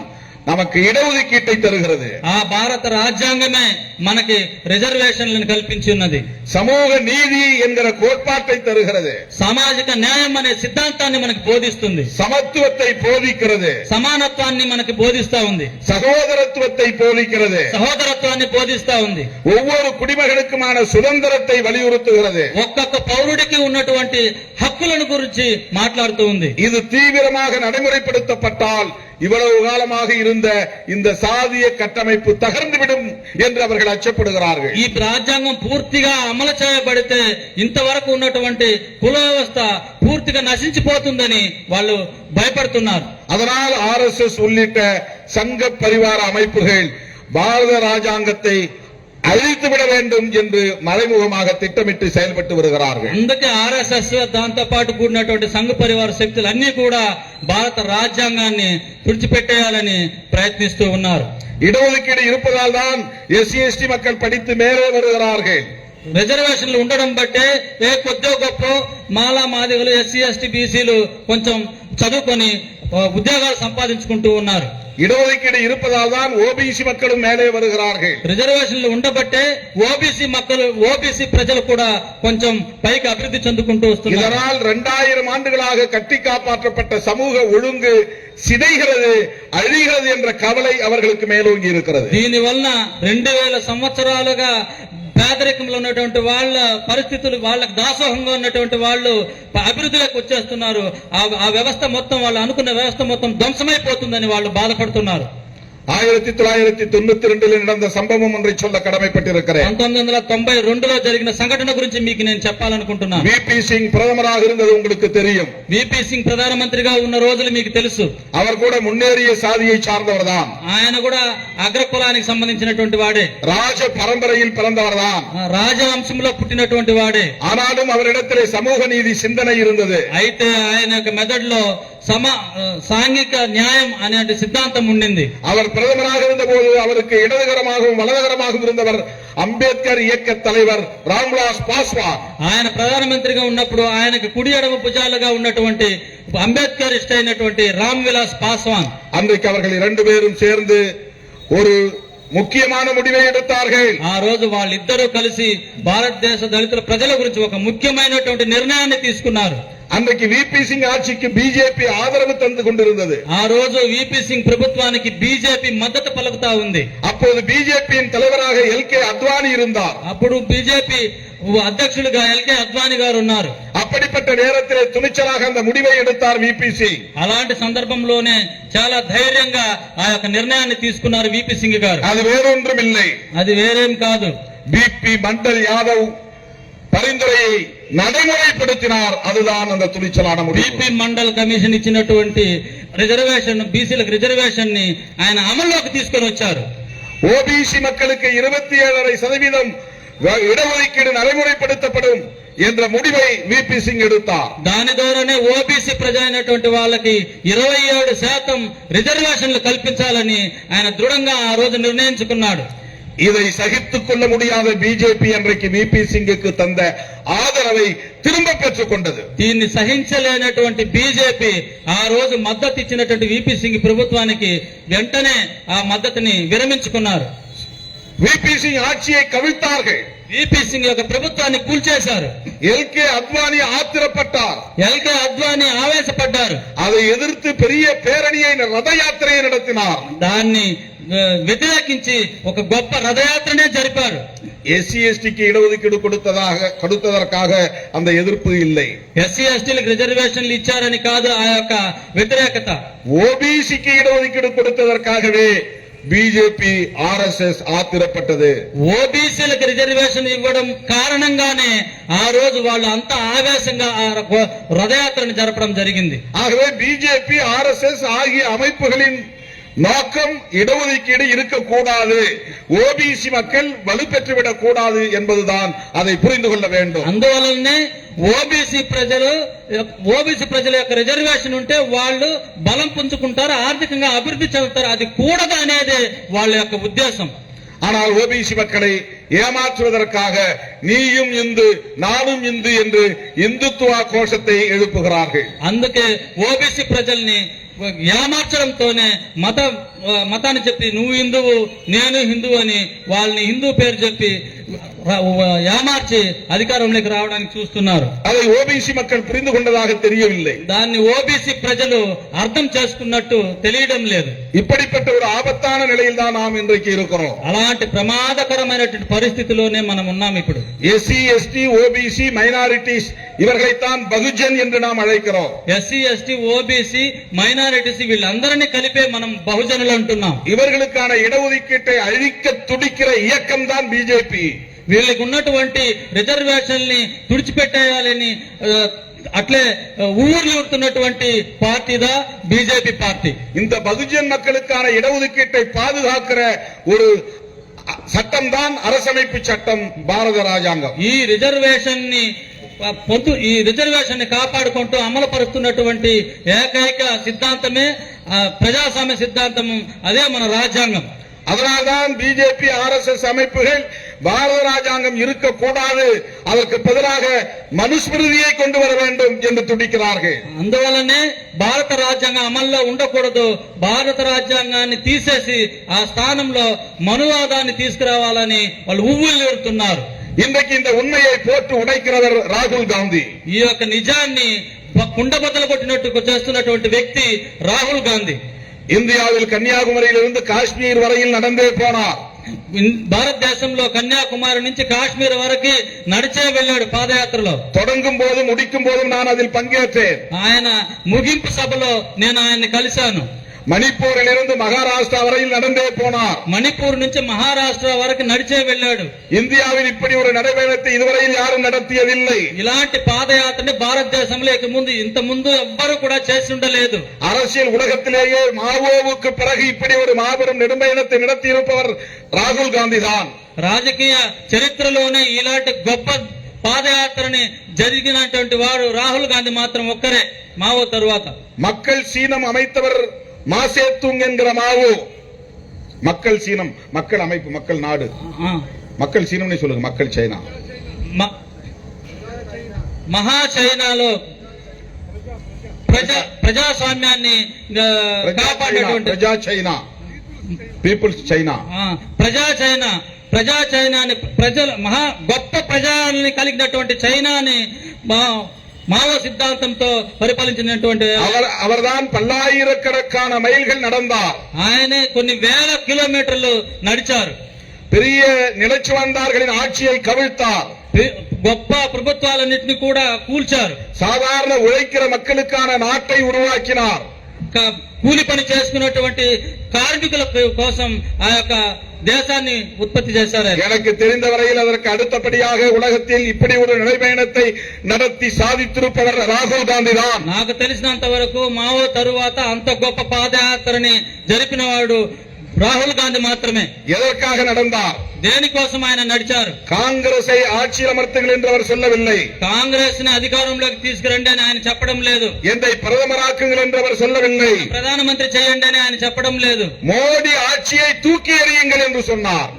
நமக்கு இடஒதுக்கீட்டை தருகிறது. ఆ భారత రాజ్యాంగమే మనకి రిజర్వేషన్లను కల్పించి ఉన్నది. சமூக நீதி என்கிற கோட்பாட்டை தருகிறது. సామాజిక న్యాయం అనే సిద్ధాంతాన్ని మనకు బోధిస్తుంది. சமத்துவத்தை போதிக்கிறது. సమానత్వాన్ని మనకి బోధిస్తా ఉంది. சகோதரத்துவத்தை போதிக்கிறது. సహోదరత్వాన్ని బోధిస్తా ఉంది. ஒவ்வொரு குடிமகனுக்குமான சுதந்திரத்தை வலியுறுத்துகிறது. ఒక్కొక్క పౌరుడికి ఉన్నటువంటి హక్కులను గురించి మాట్లాడుతూ ఉంది. இது தீவிரமாக நடைமுறைப்படுத்தப்பட்டால் இவ்வளவு காலமாக இருந்த இந்த சாதிய கட்டமைப்பு தகர்ந்துவிடும் என்று அவர்கள் அச்சப்படுகிறார்கள். ఈ రాజ్యాంగం పూర్తిగా అమలు చేయబడితే ఇంతవరకు ఉన్నటువంటి కుల వ్యవస్థ పూర్తిగా నశించిపోతుందని వాళ్ళు భయపడుతున్నారు. அதனால் RSS உள்ளிட்ட சங்க பரிவார அமைப்புகள் பாரத ராஜாங்கத்தை அழித்துவிட வேண்டும் என்று மறைமுகமாக திட்டமிட்டு செயல்பட்டு வருகிறார்கள். అందుకే RSS దాంతో పాటు కూడినటువంటి సంఘ పరివార శక్తులు అన్ని కూడా భారత రాజ్యాంగాన్ని తుడిచిపెట్టేయాలని ప్రయత్నిస్తూ ఉన్నారు. இடஒதுக்கீடு இருப்பதால் தான் SC/ST மக்கள் படித்து மேலே வருகிறார்கள். రిజర్వేషన్లు ఉండడం బట్టే కొద్దో గొప్ప మాలా మాదిగలు SC/ST BCలు కొంచెం చదువుకొని ఉద్యోగాలు సంపాదించుకుంటూ ఉన్నారు. இடஒதுக்கீடு இருப்பதால் தான் ஓபிசி மக்களும் மேலே வருகிறார்கள். రిజర్వేషన్లు ఉండబట్టే ఓబీసీ ప్రజలు కూడా కొంచెం పైకి అభివృద్ధి చెందుకుంటూ వస్తున్నారు. இதனால் 2000 ஆண்டுகளாக கட்டி காப்பாற்றப்பட்ட சமூக ஒழுங்கு சிதைகிறது, அழிகிறது என்ற கவலை அவர்களுக்கு மேலோங்கி இருக்கிறது. దీని వలన 2000 సంవత్సరాలుగా పేదరికంలో ఉన్నటువంటి వాళ్ళ పరిస్థితులు, వాళ్ళకి దాసోహంగా ఉన్నటువంటి వాళ్ళు అభివృద్ధిలోకి వచ్చేస్తున్నారు. ఆ వ్యవస్థ మొత్తం, వాళ్ళు అనుకున్న వ్యవస్థ మొత్తం ధ్వంసమైపోతుందని వాళ్ళు బాధపడుతున్నారు. 1992 நடந்த சம்பவம் ஒன்றை சொல்ல கடமைப்பட்டிருக்கிறேன். 1992లో జరిగిన సంఘటన గురించి మీకు నేను చెప్పాలనుకుంటున్నాను. విపి సింగ్ பிரதமராக இருந்தது உங்களுக்கு தெரியும். విపి సింగ్ ప్రధానమంత్రిగా ఉన్న రోజులు మీకు తెలుసు. அவர் கூட முன்னேறிய சாதியை சார்ந்தவர் தான். ఆయన కూడా అగ్రకులానికి సంబంధించినటువంటి వాడే. ராஜ பரம்பரையில் பிறந்தவர் தான். రాజవంశంలో పుట్టినటువంటి వాడే. ஆனாலும் அவரிடத்திலே சமூக நீதி சிந்தனை இருந்தது. అయితే ఆయన యొక్క మెదడులో సాంఘిక న్యాయం అనే సిద్ధాంతం ఉండింది. அவர் பிரதமராக இருந்தபோது அவருக்கு இடதுகரமாகவும் வலதுகரமாகவும் இருந்தவர் అంబేద్కర్ இயக்க தலைவர் ராம்விலாஸ் பாஸ்வான். ఆయన ప్రధానమంత్రిగా ఉన్నప్పుడు ఆయనకు కుడి ఎడమ భుజాలుగా ఉన్నటువంటి అంబేద్కర్ ఇష్ట అయినటువంటి రామ్ విలాస్ పాస్వాన్. அன்றைக்கு அவர்கள் 2 பேரும் சேர்ந்து ஒரு ముఖ్యమైన முடிவை எடுத்தார்கள். ఆ రోజు వాళ్ళిద్దరూ కలిసి భారతదేశ దళితుల ప్రజల గురించి ఒక ముఖ్యమైనటువంటి నిర్ణయాన్ని తీసుకున్నారు. அன்றைக்கு விபி சிங் ஆட்சிக்கு பிஜேபி ஆதரவு தந்து கொண்டிருந்தது. ఆ రోజు విపి సింగ్ ప్రభుత్వానికి బీజేపీ మద్దతు పలుకుతా ఉంది. அப்போது பிஜேபியின் தலைவராக எல்கே அத்வானி இருந்தார். అప్పుడు బీజేపీ అధ్యక్షులుగా ఎల్కే అద్వానీ గారు ఉన్నారు. அப்படிப்பட்ட நேரத்திலே துணிச்சலாக அந்த முடிவை எடுத்தார் விபி சிங். అలాంటి సందర్భంలోనే చాలా ధైర్యంగా ఆ యొక్క నిర్ణయాన్ని తీసుకున్నారు విపి సింగ్ గారు. அது வேறொன்றும் இல்லை, అది వేరేం కాదు. பிபி மண்டல் யாதவ் பரிந்துரையை நடைமுறைப்படுத்தினார். அதுதான் அந்த துணிச்சலான முடிவு. బిపి మండల్ కమిషన్ ఇచ్చినటువంటి రిజర్వేషన్, బీసీలకు రిజర్వేషన్ ని ఆయన అమల్లోకి తీసుకొని వచ్చారు. ஓபிசி மக்களுக்கு 27.5% இடஒதுக்கீடு நடைமுறைப்படுத்தப்படும் என்ற முடிவை விபி சிங் எடுத்தார். దాని ద్వారానే ఓబీసీ ప్రజ అయినటువంటి వాళ్ళకి 27% రిజర్వేషన్లు కల్పించాలని ఆయన దృఢంగా ఆ రోజు నిర్ణయించుకున్నాడు. இதை சகித்துக் கொள்ள முடியாத பிஜேபி அன்றைக்கு விபி சிங்குக்கு தந்த ஆதரவை திரும்ப பெற்றுக் கொண்டது. దీన్ని సహించలేనటువంటి బీజేపీ ఆ రోజు మద్దతు ఇచ్చినటువంటి విపి సింగ్ ప్రభుత్వానికి వెంటనే ఆ మద్దతుని విరమించుకున్నారు. விபி சிங் ஆட்சியை கவிழ்த்தார்கள். విపి సింగ్ యొక్క ప్రభుత్వాన్ని కూల్చేశారు. எல்கே அத்வானி ஆத்திரப்பட்டார். ఎల్కే అద్వానీ ఆవేశపడ్డారు. அதை எதிர்த்து பெரிய பேரணியை ரத யாத்திரையை நடத்தினார். దాన్ని వ్యతిరేకించి ఒక గొప్ప రథయాత్రనే జరిపారు. எஸ்சி எஸ்டிக்கு இடஒதுக்கீடு கொடுத்ததற்காக அந்த எதிர்ப்பு இல்லை. ఎస్సీ ఎస్టీలకు రిజర్వేషన్లు ఇచ్చారని కాదు ఆ యొక్క వ్యతిరేకత. ஓபிசிக்கு இடஒதுக்கீடு கொடுத்ததற்காகவே பிஜேபி ஆர்எஸ்எஸ் ஆத்திரப்பட்டது. ఓబీసీలకు రిజర్వేషన్ ఇవ్వడం కారణంగానే ఆ రోజు వాళ్ళు అంత ఆవేశంగా ఆ రథయాత్రను జరపడం జరిగింది. ஆகவே பிஜேபி ஆர்எஸ்எஸ் ஆகிய அமைப்புகளின் நோக்கம் இடஒதுக்கீடு இருக்கக்கூடாது, ஓபிசி மக்கள் வலுப்பெற்றுவிடக் கூடாது என்பதுதான். அதை புரிந்து கொள்ள வேண்டும். అందువలనే ఓబీసీ ప్రజల యొక్క రిజర్వేషన్ ఉంటే వాళ్ళు బలం పుంజుకుంటారు, ఆర్థికంగా అభివృద్ధి చెందుతారు. అది కూడదు అనేది వాళ్ళ యొక్క ఉద్దేశం. ஆனால் ஓபிசி மக்களை ஏமாற்றுவதற்காக நீயும் இந்து நானும் இந்து என்று இந்துத்துவ கோஷத்தை எழுப்புகிறார்கள். అందుకే ఓబీసీ ప్రజల్ని ఏమార్చడంతోనే మతాన్ని చెప్పి నువ్వు హిందువు నేను హిందువు అని వాళ్ళని హిందూ పేరు చెప్పి ఏమార్చి అధికారంలోకి రావడానికి చూస్తున్నారు. அதை ஓபிசி மக்கள் புரிந்து கொண்டதாக தெரியவில்லை. దాన్ని ఓబీసీ ప్రజలు అర్థం చేసుకున్నట్టు తెలియడం లేదు. இப்படிப்பட்ட ஒரு ஆபத்தான நிலையில் தான் நாம் இன்றைக்கு இருக்கிறோம். అలాంటి ప్రమాదకరమైనటువంటి పరిస్థితిలోనే మనం ఉన్నాం ఇప్పుడు. எஸ்சி எஸ்டி ஓபிசி மைனாரிட்டிஸ் இவர்களைத்தான் பகுஜன் என்று நாம் அழைக்கிறோம். ఎస్సీ ఎస్టీ ఓబీసీ మైనారిటీస్ వీళ్ళందరినీ కలిపే మనం బహుజనులు అంటున్నాం. இவர்களுக்கான இடஒதுக்கீட்டை அழிக்க துடிக்கிற இயக்கம் தான் பிஜேபி. వీళ్ళకి ఉన్నటువంటి రిజర్వేషన్ని తుడిచిపెట్టేయాలని అట్లే ఊరుతున్నటువంటి పార్టీదా బీజేపీ పార్టీ. இந்த பகுஜன் மக்களுக்கான இடஒதுக்கீட்டை பாதுகாக்கிற ஒரு சட்டம் தான் அரசமைப்பு சட்டம், பாரத ராஜாங்கம். ఈ రిజర్వేషన్ ని కాపాడుకుంటూ అమలుపరుస్తున్నటువంటి ఏకైక సిద్ధాంతమే ప్రజాస్వామ్య సిద్ధాంతము, అదే మన రాజ్యాంగం. அதனால்தான் பிஜேபி ஆர்எஸ்எஸ் அமைப்புகள் பாரத ராஜாங்கம் இருக்கக்கூடாது, அதற்கு பதிலாக மனுஸ்மிருதியை கொண்டு வர வேண்டும் என்று துடிக்கிறார்கள். అందువల్లనే భారత రాజ్యాంగం అమల్లో ఉండకూడదు, భారత రాజ్యాంగాన్ని తీసేసి ఆ స్థానంలో మనువాదాన్ని తీసుకురావాలని వాళ్ళు ఉవ్విళ్ళూరుతున్నారు. இன்றைக்கு இந்த உண்மையை போட்டு உடைக்கிறவர் ராகுல் காந்தி. ఈ యొక్క నిజాన్ని కుండబద్దలు కొట్టినట్టు చేస్తున్నటువంటి వ్యక్తి రాహుల్ గాంధీ. இந்தியாவில் கன்னியாகுமரியிலிருந்து காஷ்மீர் வரையில் நடந்தே போனார். భారతదేశంలో కన్యాకుమారి నుంచి కాశ్మీర్ వరకు నడిచే వెళ్ళాడు పాదయాత్రలో. தொடங்கும் போதும் முடிக்கும் போதும் நான் அதில் பங்கேற்றேன். ఆయన ముగింపు సభలో నేను ఆయన్ని కలిశాను. மணிப்பூரில் இருந்து மகாராஷ்டிரா வரையில் நடந்தே போனார். మణిపూర్ నుంచి మహారాష్ట్ర వరకు నడిచే వెళ్ళాడు. இந்தியாவில் இப்படி ஒரு நடைபயணத்தை இதுவரையில் யாரும் நடத்தியதில்லை. ఇలాంటి పాదయాత్రని భారతదేశంలో ఇంత ముందు ఎవ్వరూ కూడా చేసి ఉండలేదు. அரசியல் உலகத்திலேயே மாவோவுக்கு பிறகு இப்படி ஒரு மாபெரும் நெடும்பயணத்தை நடத்தியிருப்பவர் ராகுல் காந்தி தான். రాజకీయ చరిత్రలోనే ఇలాంటి గొప్ప పాదయాత్రని జరిగినటువంటి వాడు రాహుల్ గాంధీ మాత్రం ఒక్కరే మావో తరువాత. மக்கள் சீனம் அமைத்தவர் மாசேத்துங் என்கிற மாவோ. மக்கள் சீனம், மக்கள் அமைப்பு, மக்கள் நாடு, மக்கள் சீனம் சொல்லுங்க, மக்கள் சைனா. మహా చైనాలో ప్రజాస్వామ్యాన్ని కాపాడేటువంటి ప్రజా చైనా, పీపుల్స్ చైనా, ప్రజా చైనాని ప్రజల మహా గొప్ప ప్రజల్ని కలిగినటువంటి చైనాని మావో సిద్ధాంతంతో పరిపాలించినటువంటి அவர்தான் பல்லாயிரக்கணக்கான மைல்கள் நடந்தார். ఆయనే కొన్ని వేల కిలోమీటర్లు నడిచారు. பெரிய நிலைச்சு வந்தார்களின் ஆட்சியை கவிழ்த்தார். గొప్ప ప్రభుత్వాలన్నింటినీ కూడా కూల్చారు. సాధారణ ఉழைக்கிற மக்களுக்கான நாட்டை உருவாக்கினார். కూలి పని చేసుకున్నటువంటి కార్మికుల కోసం ఆ యొక్క దేశాన్ని ఉత్పత్తి చేశారు. எனக்கு தெரிந்த வரையில் அதற்கு அடுத்தபடியாக உலகத்தில் இப்படி ஒரு நடைபயணத்தை நடத்தி சாதித்திருப்பவர் ராகுல் காந்தி தான். నాకు తెలిసినంత వరకు మావో తరువాత అంత గొప్ప పాదయాత్రని జరిపినవాడు రాహుల్ గాంధీ మాత్రమే. எதற்காக நடந்தார்? దేనికోసం ఆయన నడిచారు? కాంగ్రెసை ఆட்சியில் అమర్த்துங்கள் என்று அவர் சொல்லவில்லை. కాంగ్రెస్ ని అధికారంలోకి తీసుకురండి అని ఆయన చెప్పడం లేదు. என்னை பிரதமராக்குங்கள் என்று அவர் சொல்லவில்லை. ప్రధానమంత్రి చేయండి అని ఆయన చెప్పడం లేదు. మోడీ ఆட்சியை தூக்கி எறியுங்கள் என்று சொன்னார்.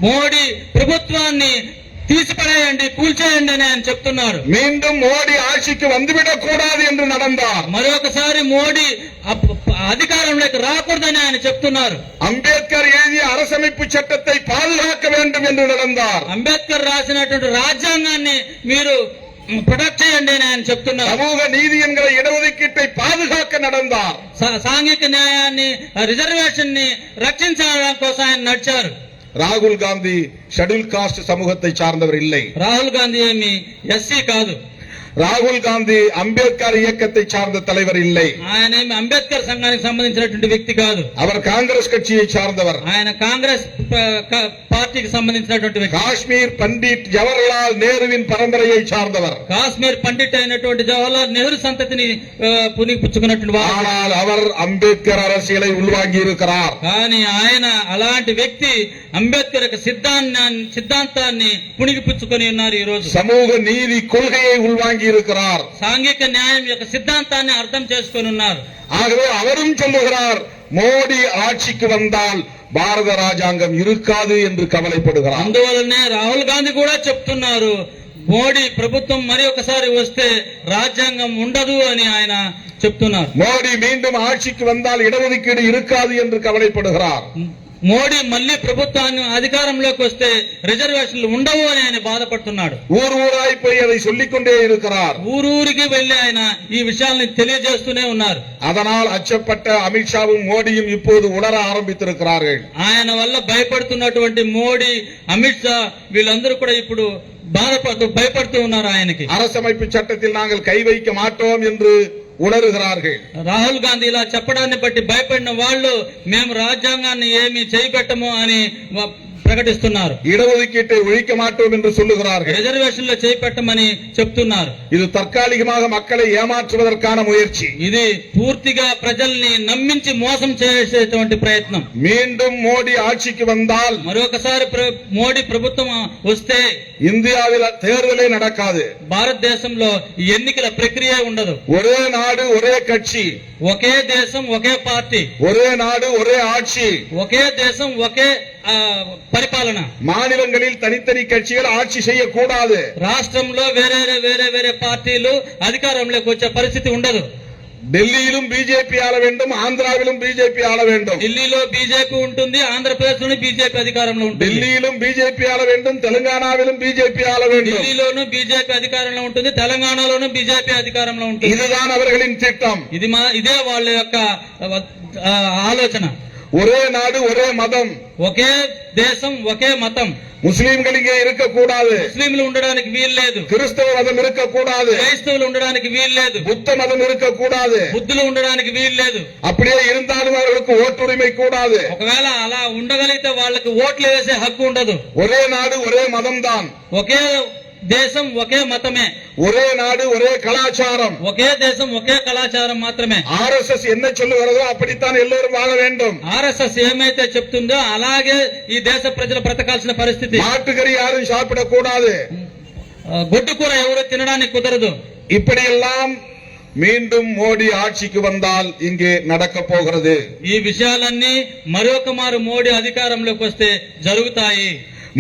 మోడీ ప్రభుత్వాన్ని తీసిపడేయండి, కూల్చేయండి అని ఆయన చెప్తున్నారు. மீண்டும் மோடி ஆட்சிக்கு வந்துவிடக் கூடாது என்று நடந்தார். మరొకసారి మోడీ అధికారంలోకి రాకూడదని ఆయన చెప్తున్నారు. అంబేద్కర్ எழுதிய அரசமைப்பு சட்டத்தை பாதுகாக்க வேண்டும் என்று நடந்தார். అంబేద్కర్ రాసినటువంటి రాజ్యాంగాన్ని మీరు ప్రొటెక్ట్ చేయండి అని ఆయన చెప్తున్నారు. சமூக நீதி என்கிற இடஒதுக்கீட்டை பாதுகாக்க நடந்தார். సాంఘిక న్యాయాన్ని, రిజర్వేషన్ ని రక్షించడం కోసం ఆయన నడిచారు. ராகுல் காந்தி ஷெட்யூல் காஸ்ட் சமூகத்தை சார்ந்தவர் இல்லை. రాహుల్ గాంధీ ఏమి ఎస్సీ కాదు. ராகுல் காந்தி அம்பேத்கர் இயக்கத்தை சார்ந்த தலைவர் இல்லை. ఆయన ఏమి అంబేద్కర్ సంఘానికి సంబంధించినటువంటి వ్యక్తి కాదు. அவர் காங்கிரஸ் கட்சியை சார்ந்தவர். ఆయన కాంగ్రెస్ పార్టీకి సంబంధించినటువంటి వ్యక్తి. காஷ்மீர் பண்டிட் ஜவஹர்லால் நேருவின் பரம்பரையை சார்ந்தவர். కాశ్మీర్ పండిట్ అయినటువంటి జవహర్లాల్ నెహ్రూ సంతతిని పుణిపుచ్చుకున్నటువంటి వారు. ஆனால் அவர் அம்பேத்கர் அரசியலை உள்வாங்கி இருக்கிறார். కానీ ఆయన అలాంటి వ్యక్తి అంబేద్కర్ యొక్క సిద్ధాంతాన్ని పుణిగిపుచ్చుకొని ఉన్నారు. ఈ రోజు சமூக நீதி கொள்கையை உள்வாங்கி இருக்கிறார். సాంఘిక న్యాయం యొక్క సిద్ధాంతాన్ని అర్థం చేసుకొని ఉన్నారు. ஆகவே அவரும் சொல்லுகிறார், மோடி ஆட்சிக்கு வந்தால் பாரத ராஜாங்கம் இருக்காது என்று கவலைப்படுகிறார். అందువల్లనే రాహుల్ గాంధీ కూడా చెప్తున్నారు, మోడీ ప్రభుత్వం మరి ఒకసారి వస్తే రాజ్యాంగం ఉండదు అని ఆయన చెప్తున్నారు. மோடி மீண்டும் ஆட்சிக்கு வந்தால் இடஒதுக்கீடு இருக்காது என்று கவலைப்படுகிறார். మోడీ మళ్లీ ప్రభుత్వాన్ని అధికారంలోకి వస్తే రిజర్వేషన్లు ఉండవు అని ఆయన బాధపడుతున్నాడు. ஊர் ஊராய் போய் அதை சொல்லிக்கொண்டே இருக்கிறார். ఊరూరికి వెళ్లి ఆయన ఈ విషయాల్ని తెలియజేస్తూనే ఉన్నారు. அதனால் அச்சப்பட்ட அமித்ஷாவும் மோடியும் இப்போது உணர ஆரம்பித்திருக்கிறார்கள். ఆయన వల్ల భయపడుతున్నటువంటి మోడీ, అమిత్ షా వీళ్ళందరూ కూడా ఇప్పుడు భయపడుతూ ఉన్నారు ఆయనకి. அரசமைப்பு சட்டத்தில் நாங்கள் கை வைக்க மாட்டோம் என்று ఉణరుகிறார்கள். రాహుల్ గాంధీ ఇలా చెప్పడాన్ని బట్టి భయపడిన వాళ్ళు మేము రాజ్యాంగాన్ని ఏమి చేయబెట్టము అని ప్రకటిస్తున్నారు. இடஒதுக்கீட்டை ஒழிக்க மாட்டோம் என்று சொல்லுகிறார்கள். రిజర్వేషన్ లో చేపెట్టమని చెప్తున్నారు. இது தற்காலிகமாக மக்களை ஏமாற்றுவதற்கான முயற்சி. ఇది పూర్తిగా ప్రజల్ని నమ్మించి మోసం చేసేటువంటి ప్రయత్నం. மீண்டும் மோடி ஆட்சிக்கு வந்தால், మరొకసారి మోడీ ప్రభుత్వం వస్తే இந்தியாவில் தேர்தலே நடக்காது. భారతదేశంలో ఎన్నికల ప్రక్రియ ఉండదు. ஒரே நாடு ஒரே கட்சி, ఒకే దేశం ఒకే పార్టీ, ஒரே நாடு ஒரே ஆட்சி, ఒకే దేశం ఒకే పరిపాలన. மாநிலங்களில் தனித்தனி கட்சிகள் ஆட்சி செய்யக்கூடாது. రాష్ట్రంలో వేరే పార్టీలు అధికారంలోకి వచ్చే పరిస్థితి ఉండదు. டெல்லியிலும் பிஜேபி ஆள வேண்டும், ஆந்திராவிலும் பிஜேபி ஆள வேண்டும். ఢిల్లీలో బీజేపీ ఉంటుంది, ఆంధ్రప్రదేశ్ లోని బీజేపీ అధికారంలో ఉంటుంది. டெல்லியிலும் பிஜேபி ஆள வேண்டும், தெலுங்கானாவிலும் பிஜேபி ஆள வேண்டும். ఢిల్లీలోనూ బీజేపీ అధికారంలో ఉంటుంది, తెలంగాణలోనూ బీజేపీ అధికారంలో ఉంటుంది. இதுதான் அவர்களின் திட்டம். ఇదే వాళ్ళ యొక్క ఆలోచన. ஒரே நாடு ஒரே மதம், ఒకే దేశం ఒకే మతం. முஸ்லீம்கள் இங்கே இருக்கக்கூடாது, ముస్లింలు ఉండడానికి వీలు లేదు. கிறிஸ்தவ மதம் இருக்கக்கூடாது, క్రైస్తవులు ఉండడానికి వీలు లేదు. புத்த மதம் இருக்கக்கூடாது. బుద్ధులు ఉండడానికి వీలు లేదు. அப்படியே இருந்தாலும் அவர்களுக்கு ஓட்டுரிமை கூடாது. ఒకవేళ అలా ఉండగలిగితే వాళ్ళకి ఓట్లు వేసే హక్కు ఉండదు. ஒரே நாடு ஒரே மதம் தான், ఒకే దేశం ఒకే మతమే, ஒரே நாடு ஒரே கலாச்சாரம். ఒకే దేశం ఒకే కళాచారం మాత్రమే. RSS என்ன சொல்லுகிறதோ அப்படித்தான் எல்லோரும் வாழ வேண்டும். ఆర్ఎస్ఎస్ ఏమైతే చెప్తుందో అలాగే ఈ దేశ ప్రజలు బ్రతకాల్సిన పరిస్థితి. மாட்டுக்கறி யாரும் சாப்பிடக்கூடாது. గొడ్డు కూర ఎవరు తినడానికి కుదరదు. இப்படியெல்லாம் மீண்டும் மோடி ஆட்சிக்கு வந்தால் இங்கே நடக்க போகிறது. ఈ విషయాలన్నీ మరొక మారు మోడీ అధికారంలోకి వస్తే జరుగుతాయి.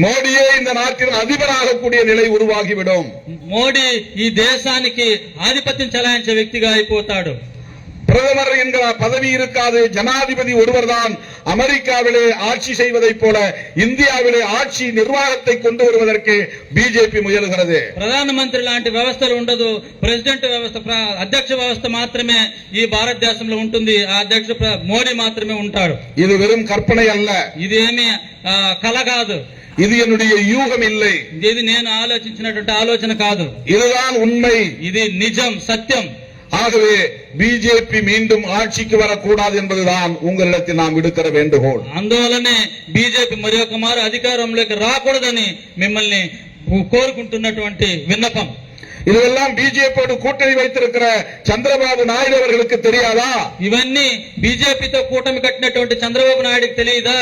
மோடியே இந்த நாட்டின் அதிபராகக்கூடிய நிலை உருவாகிவிடும். మోడీ ఈ దేశానికి ఆధిపత్యం చెలాయించే వ్యక్తిగా అయిపోతాడు. பிரதமர் என்கிற பதவி இருக்காது. ஜனாதிபதி ஒருவர்தான் அமெரிக்காவிலே ஆட்சி செய்வதைப் போல இந்தியாவிலே ஆட்சி நிர்வாகத்தை கொண்டு வருவதற்கு பிஜேபி முயலுகிறது. ప్రధానమంత్రి లాంటి వ్యవస్థలు ఉండదు. ప్రెసిడెంట్ వ్యవస్థ, అధ్యక్ష వ్యవస్థ మాత్రమే ఈ భారతదేశంలో ఉంటుంది. ఆ అధ్యక్ష మోడీ మాత్రమే ఉంటాడు. இது வெறும் கற்பனை அல்ல, ఇది ఏమి కల కాదు. இது என்னுடைய யூகம் இல்லை, ఇది నేను ఆలోచించినటువంటి ఆలోచన కాదు. இதுதான் உண்மை, ఇది నిజం, సత్యం. ஆகவே பிஜேபி மீண்டும் ஆட்சிக்கு வரக்கூடாது என்பதுதான் உங்களிடத்தில் நாம் விடுக்கிற வேண்டுகோள். అందువలనే బీజేపీ మరి ఒక మారు అధికారంలోకి రాకూడదని మిమ్మల్ని కోరుకుంటున్నటువంటి విన్నపం. இதெல்லாம் பிஜேபியோடு கூட்டணி வைத்திருக்கிற சந்திரபாபு நாயுடு அவர்களுக்கு தெரியாதா? ఇవన్నీ బీజేపీతో కూటమి కట్టినటువంటి చంద్రబాబు నాయుడుకి తెలియదా?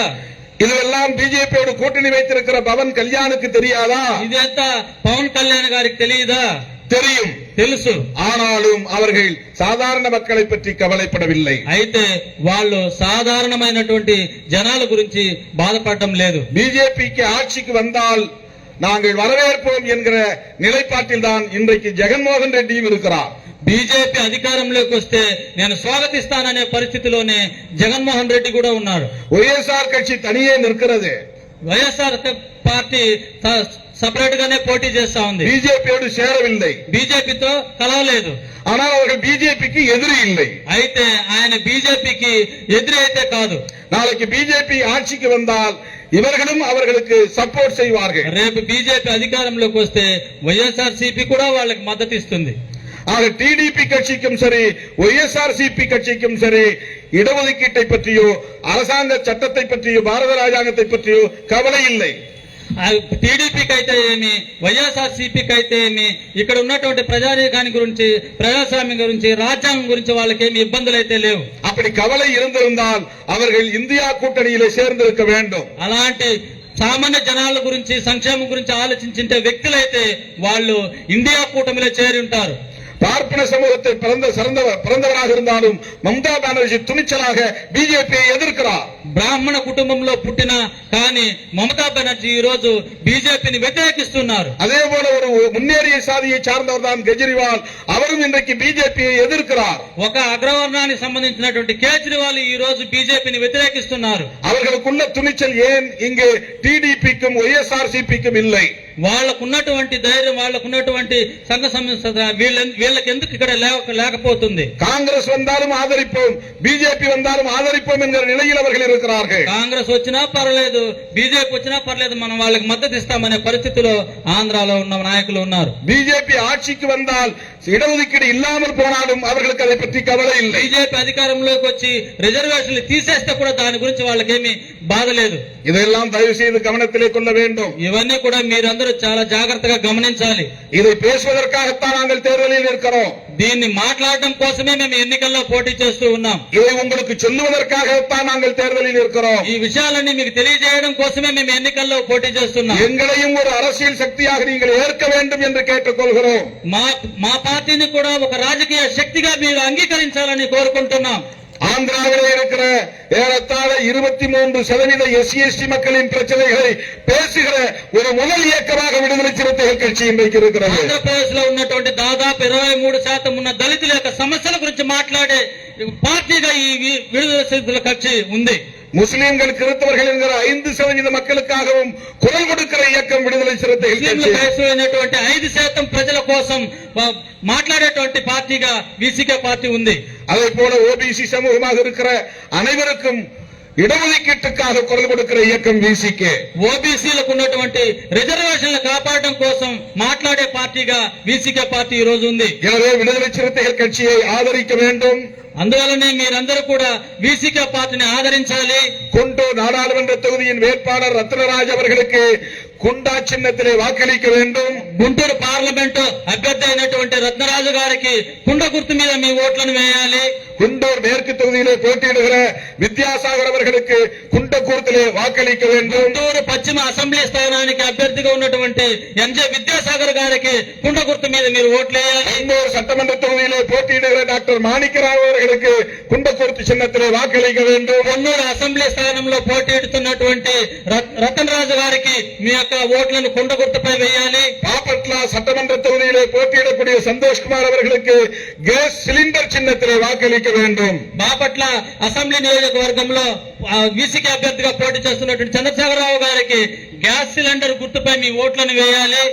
இதெல்லாம் பிஜேபியோடு கூட்டணி வைத்திருக்கிற பவன் கல்யாணுக்கு தெரியாதா? ఇదంతా పవన్ కళ్యాణ్ గారికి తెలియదా? தெரியும், తెలుసు. ஆனாலும் அவர்கள் சாதாரண மக்களை பற்றி கவலைப்படவில்லை. అయితే వాళ్ళు సాధారణమైనటువంటి జనాల గురించి బాధపడటం లేదు. பிஜேபிக்கு ஆட்சிக்கு வந்தால் நாங்கள் வரவேற்போம் என்கிற நிலைப்பாட்டில் தான் இன்றைக்கு ஜெகன்மோகன் ரெட்டியும் இருக்கிறார். బీజేపీ అధికారంలోకి వస్తే నేను స్వాగతిస్తాననే పరిస్థితిలోనే జగన్మోహన్ రెడ్డి కూడా ఉన్నాడు. ஒய்எஸ்ஆர் கட்சி தனியே நிற்கிறது. వైఎస్ఆర్ పార్టీ సపరేట్ గానే పోటీ చేస్తా ఉంది. பிஜேபியோடு சேரவில்லை, బీజేపీతో కలవలేదు. ஆனால் அவர்கள் பிஜேபிக்கு எதிரி இல்லை. అయితే ఆయన బీజేపీకి ఎదురు అయితే కాదు. நாளைக்கு பிஜேபி ஆட்சிக்கு வந்தால் இவர்களும் அவர்களுக்கு சப்போர்ட் செய்வார்கள். రేపు బీజేపీ అధికారంలోకి వస్తే వైఎస్ఆర్సీపీ కూడా వాళ్ళకి మద్దతు ఇస్తుంది. ஆக டிடிபி கட்சிக்கும் சரி, ஒய்எஸ்ஆர்சிபி கட்சிக்கும் சரி, இடஒதுக்கீட்டை பற்றியோ அரசாங்க சட்டத்தை பற்றியோ பாரத ராஜாங்கத்தை பற்றியோ கவலை இல்லை. టీడీపీకి అయితే ఏమి, వైఎస్ఆర్సీపీకి అయితే ఏమి, ఇక్కడ ఉన్నటువంటి ప్రజానీకాన్ని గురించి, ప్రజాస్వామ్యం గురించి, రాజ్యాంగం గురించి వాళ్ళకేమి ఇబ్బందులు అయితే లేవు. அப்படி கவலை இருந்திருந்தால் அவர்கள் இந்தியா கூட்டணியிலே சேர்ந்திருக்க வேண்டும். అలాంటి సామాన్య జనాల గురించి, సంక్షేమం గురించి ఆలోచించే వ్యక్తులైతే వాళ్ళు ఇండియా కూటమిలో చేరి ఉంటారు. பார்ப்பன சமூகத்தை பிறந்தவராக இருந்தாலும் மம்தா பானர்ஜி துணிச்சலாக பிஜேபியை எதிர்க்கிறார். బ్రాహ్మణ కుటుంబంలో పుట్టిన కానీ మమతా బెనర్జీ ఈ రోజు బీజేపీని వ్యతిరేకిస్తున్నారు. அதே போல ஒரு முன்னேறிய சாதியை சார்ந்தவர் தான் கெஜ்ரிவால், அவரும் இன்றைக்கு பிஜேபியை எதிர்க்கிறார். ఒక అగ్రవర్ణానికి సంబంధించినటువంటి కేజ్రీవాల్ ఈ రోజు బీజేపీని వ్యతిరేకిస్తున్నారు. அவர்களுக்குள்ள துணிச்சல் ஏன் இங்கே டிடிபிக்கும் ஒய்எஸ்ஆர்சிபிக்கும் இல்லை? వాళ్ళకున్నటువంటి ధైర్యం, వాళ్ళకున్నటువంటి సంఘ సంస్థ వీళ్ళకి ఎందుకు ఇక్కడ లేకపోతుంది? காங்கிரஸ் வந்தாலும் ஆதரிப்போம், பிஜேபி வந்தாலும் ஆதரிப்போம் என்கிற நிலையில் அவர்கள் இருக்கிறார்கள். కాంగ్రెస్ వచ్చినా పర్లేదు, బీజేపీ వచ్చినా పర్లేదు, మనం వాళ్ళకి మద్దతు ఇస్తామనే పరిస్థితిలో ఆంధ్రాలో ఉన్న నాయకులు ఉన్నారు. பிஜேபி ஆட்சிக்கு வந்தால் இடஒதுக்கீடு இல்லாமல் போனாலும் அவர்களுக்கு அதை பற்றி கவலை இல்லை. బీజేపీ అధికారంలోకి వచ్చి రిజర్వేషన్లు తీసేస్తే కూడా దాని గురించి వాళ్ళకేమీ బాధ లేదు. இதெல்லாம் தயவு செய்து கவனத்திலே கொள்ள வேண்டும். ఇవన్నీ కూడా మీరందరూ చాలా జాగ్రత్తగా గమనించాలి. இதை பேசுவதற்காகத்தான் நாங்கள் தேர்தலில் இருக்கிறோம். దీన్ని మాట్లాడడం కోసమే మేము ఎన్నికల్లో పోటీ చేస్తూ ఉన్నాం. இதை உங்களுக்கு சொல்லுவதற்காகத்தான் நாங்கள் தேர்தலில் இருக்கிறோம். ఈ విషయాలన్నీ మీకు తెలియజేయడం కోసమే మేము ఎన్నికల్లో పోటీ చేస్తున్నాం. எங்களையும் ஒரு அரசியல் சக்தியாக நீங்கள் ஏற்க வேண்டும் என்று கேட்டுக்கொள்கிறோம். మా పార్టీని కూడా ఒక రాజకీయ శక్తిగా మీరు అంగీకరించాలని కోరుకుంటున్నాం. ஆந்திராவிலே இருக்கிற ஏறத்தாழ 23% SC/ST மக்களின் பிரச்சனைகளை பேசுகிற ஒரு முதல் இயக்கமாக விடுதலை சிறுத்தைகள் கட்சி இன்றைக்கு இருக்கிறது. ఆంధ్రప్రదేశ్ లో ఉన్నటువంటి దాదాపు 23% ఉన్న దళితుల యొక్క సమస్యల గురించి మాట్లాడే పార్టీగా ఈ విడుదల సిద్ధుల కక్షి ఉంది. முஸ்லிம்கள் கிறிஸ்தவர்கள் என்கிற 5% மக்களுக்காகவும் குரல் கொடுக்கிற இயக்கம் விடுதலை சிறுத்தைகள் கட்சி. అయినటువంటి 5% ప్రజల కోసం మాట్లాడేటువంటి పార్టీగా వీసీకే పార్టీ ఉంది. அதே போல OBC சமூகமாக இருக்கிற அனைவருக்கும் இடஒதுக்கீட்டுக்காக குரல் கொடுக்கிற இயக்கம் VCK. ఓబీసీలకు ఉన్నటువంటి రిజర్వేషన్లు కాపాడడం కోసం మాట్లాడే పార్టీగా వీసీకే పార్టీ ఈ రోజు ఉంది. எனவே விடுதலை சிறுத்தைகள் கட்சியை ஆதரிக்க வேண்டும். అందువల్లనే మీరందరూ కూడా వీసీకే పార్టీని ఆదరించాలి. குண்டூர் நாடாளுமன்ற தொகுதியின் வேட்பாளர் ரத்னராஜ் அவர்களுக்கு குண்டா சின்னத்திலே வாக்களிக்க வேண்டும். గుంటూరు పార్లమెంటు అభ్యర్థి అయినటువంటి రత్నరాజు గారికి కుండ గుర్తు మీద మీ ఓట్లను వేయాలి. குண்டூர் மேற்கு தொகுதியிலே போட்டியிடுகிற வித்யாசாகர் அவர்களுக்கு குண்ட கூர்த்திலே வாக்களிக்க வேண்டும். గుంటూరు పశ్చిమ అసెంబ్లీ స్థానానికి అభ్యర్థిగా ఉన్నటువంటి ఎంజే విద్యాసాగర్ గారికి కుండ గుర్తు మీద మీరు ఓట్లు వేయాలి. குண்டூர் சட்டமன்ற தொகுதியிலே போட்டியிடுகிற டாக்டர் மாணிக்கராவ் அவர்களுக்கு குண்ட கூர்த்தி சின்னத்திலே வாக்களிக்க வேண்டும். కొన్నూరు అసెంబ్లీ స్థానంలో పోటీయిడుతున్నటువంటి రతన్ రాజు గారికి మీ యొక్క ఓట్లను కుండ గుర్తుపై వేయాలి. பாப்பட்ல சட்டமன்ற தொகுதியிலே போட்டியிடக்கூடிய சந்தோஷ்குமார் அவர்களுக்கு கேஸ் சிலிண்டர் சின்னத்திலே வாக்களிக்க வேண்டும். బాపట్ల అసెంబ్లీ నియోజకవర్గంలో వీసీకే అభ్యర్థిగా పోటీ చేస్తున్నటువంటి చంద్రశేఖరరావు గారికి గ్యాస్ సిలిండర్ గుర్తుపై మీ ఓట్లను వేయాలి.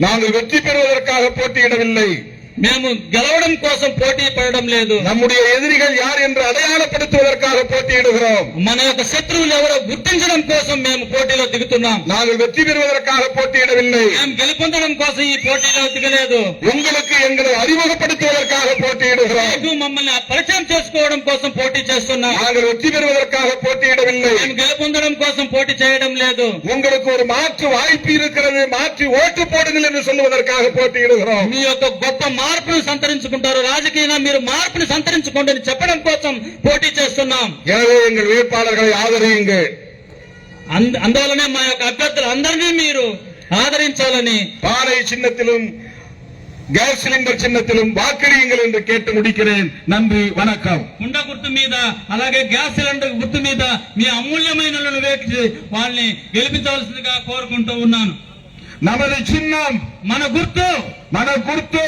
நாங்கள் வெற்றி பெறுவதற்காக போட்டியிடவில்லை. మేము గెలవడం కోసం పోటీ పడడం లేదు. நம்முடைய எதிரிகள் யார் என்று அடையாளப்படுத்துவதற்காக போட்டியிடுகிறோம். మన యొక్క శత్రువులు ఎవరో గుర్తించడం కోసం మేము పోటీలో దిగుతున్నాం. நாங்கள் வெற்றி பெறுவதற்காக போட்டியிடவில்லை. మేము గెలుపొందడం కోసం ఈ పోటీలో దిగలేదు. உங்களுக்கு எங்களை அறிமுகப்படுத்துவதற்காக போட்டியிடுகிறோம். మీకు మమ్మల్ని పరిచయం చేసుకోవడం కోసం పోటీ చేస్తున్నాం. நாங்கள் வெற்றி பெறுவதற்காக போட்டியிடவில்லை. మేము గెలుపొందడం కోసం పోటీ చేయడం లేదు. உங்களுக்கு ஒரு மாற்று வாய்ப்பு இருக்கிறது, மாற்றி ஓட்டு போடுங்கள் என்று சொல்லுவதற்காக போட்டியிடுகிறோம். మీ యొక్క గొప్ప మార్పును సంతరించుకుంటారు, రాజకీయంగా మీరు మార్పును సంతరించుకోండి అని చెప్పడం కోసం పోటీ చేస్తున్నాం. எனவே எங்கள் வேட்பாளர்களை ஆதரியுங்கள். అందువలనే మా యొక్క అభ్యర్థులు అందరినీ మీరు ఆదరించాలని பானை சின்னத்திலும் கேஸ் சிலிண்டர் சின்னத்திலும் வாக்களியுங்கள் என்று கேட்டு முடிக்கிறேன். நன்றி, வணக்கம். కుండ గుర్తు మీద అలాగే గ్యాస్ సిలిండర్ గుర్తు మీద మీ అమూల్యమైన వేచి వాళ్ళని గెలిపించవలసిందిగా కోరుకుంటూ ఉన్నాను. நமது சின்னம் మన గుర్తు మన గుర్తు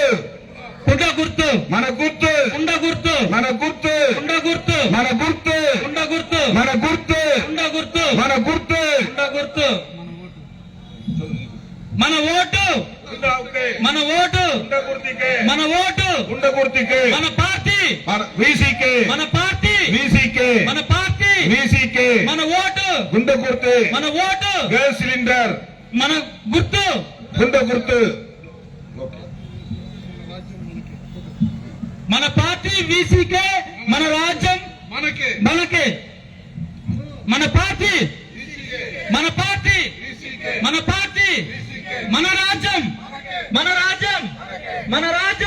కుండ గుర్తు మన గుర్తు కుండ గుర్తు మన గుర్తు కుండ గుర్తు మన గుర్తు కుండ గుర్తు మన గుర్తు కుండ గుర్తు మన గుర్తు కుండ గుర్తు మన ఓటు మన ఓటు మన ఓటు గుండ గుర్తికే మన పార్టీ వీసీకే మన పార్టీ వీసీకే మన పార్టీ వీసీకే మన ఓటు గుండ గుర్తు మన ఓటు గ్యాస్ సిలిండర్ మన గుర్తు గుండ గుర్తు మన పార్టీ వీసీకే మన రాజ్యం మనకే మనకే మన పార్టీ మన పార్టీ మన పార్టీ మన రాజ్యం మన రాజ్యం మన రాజ్యం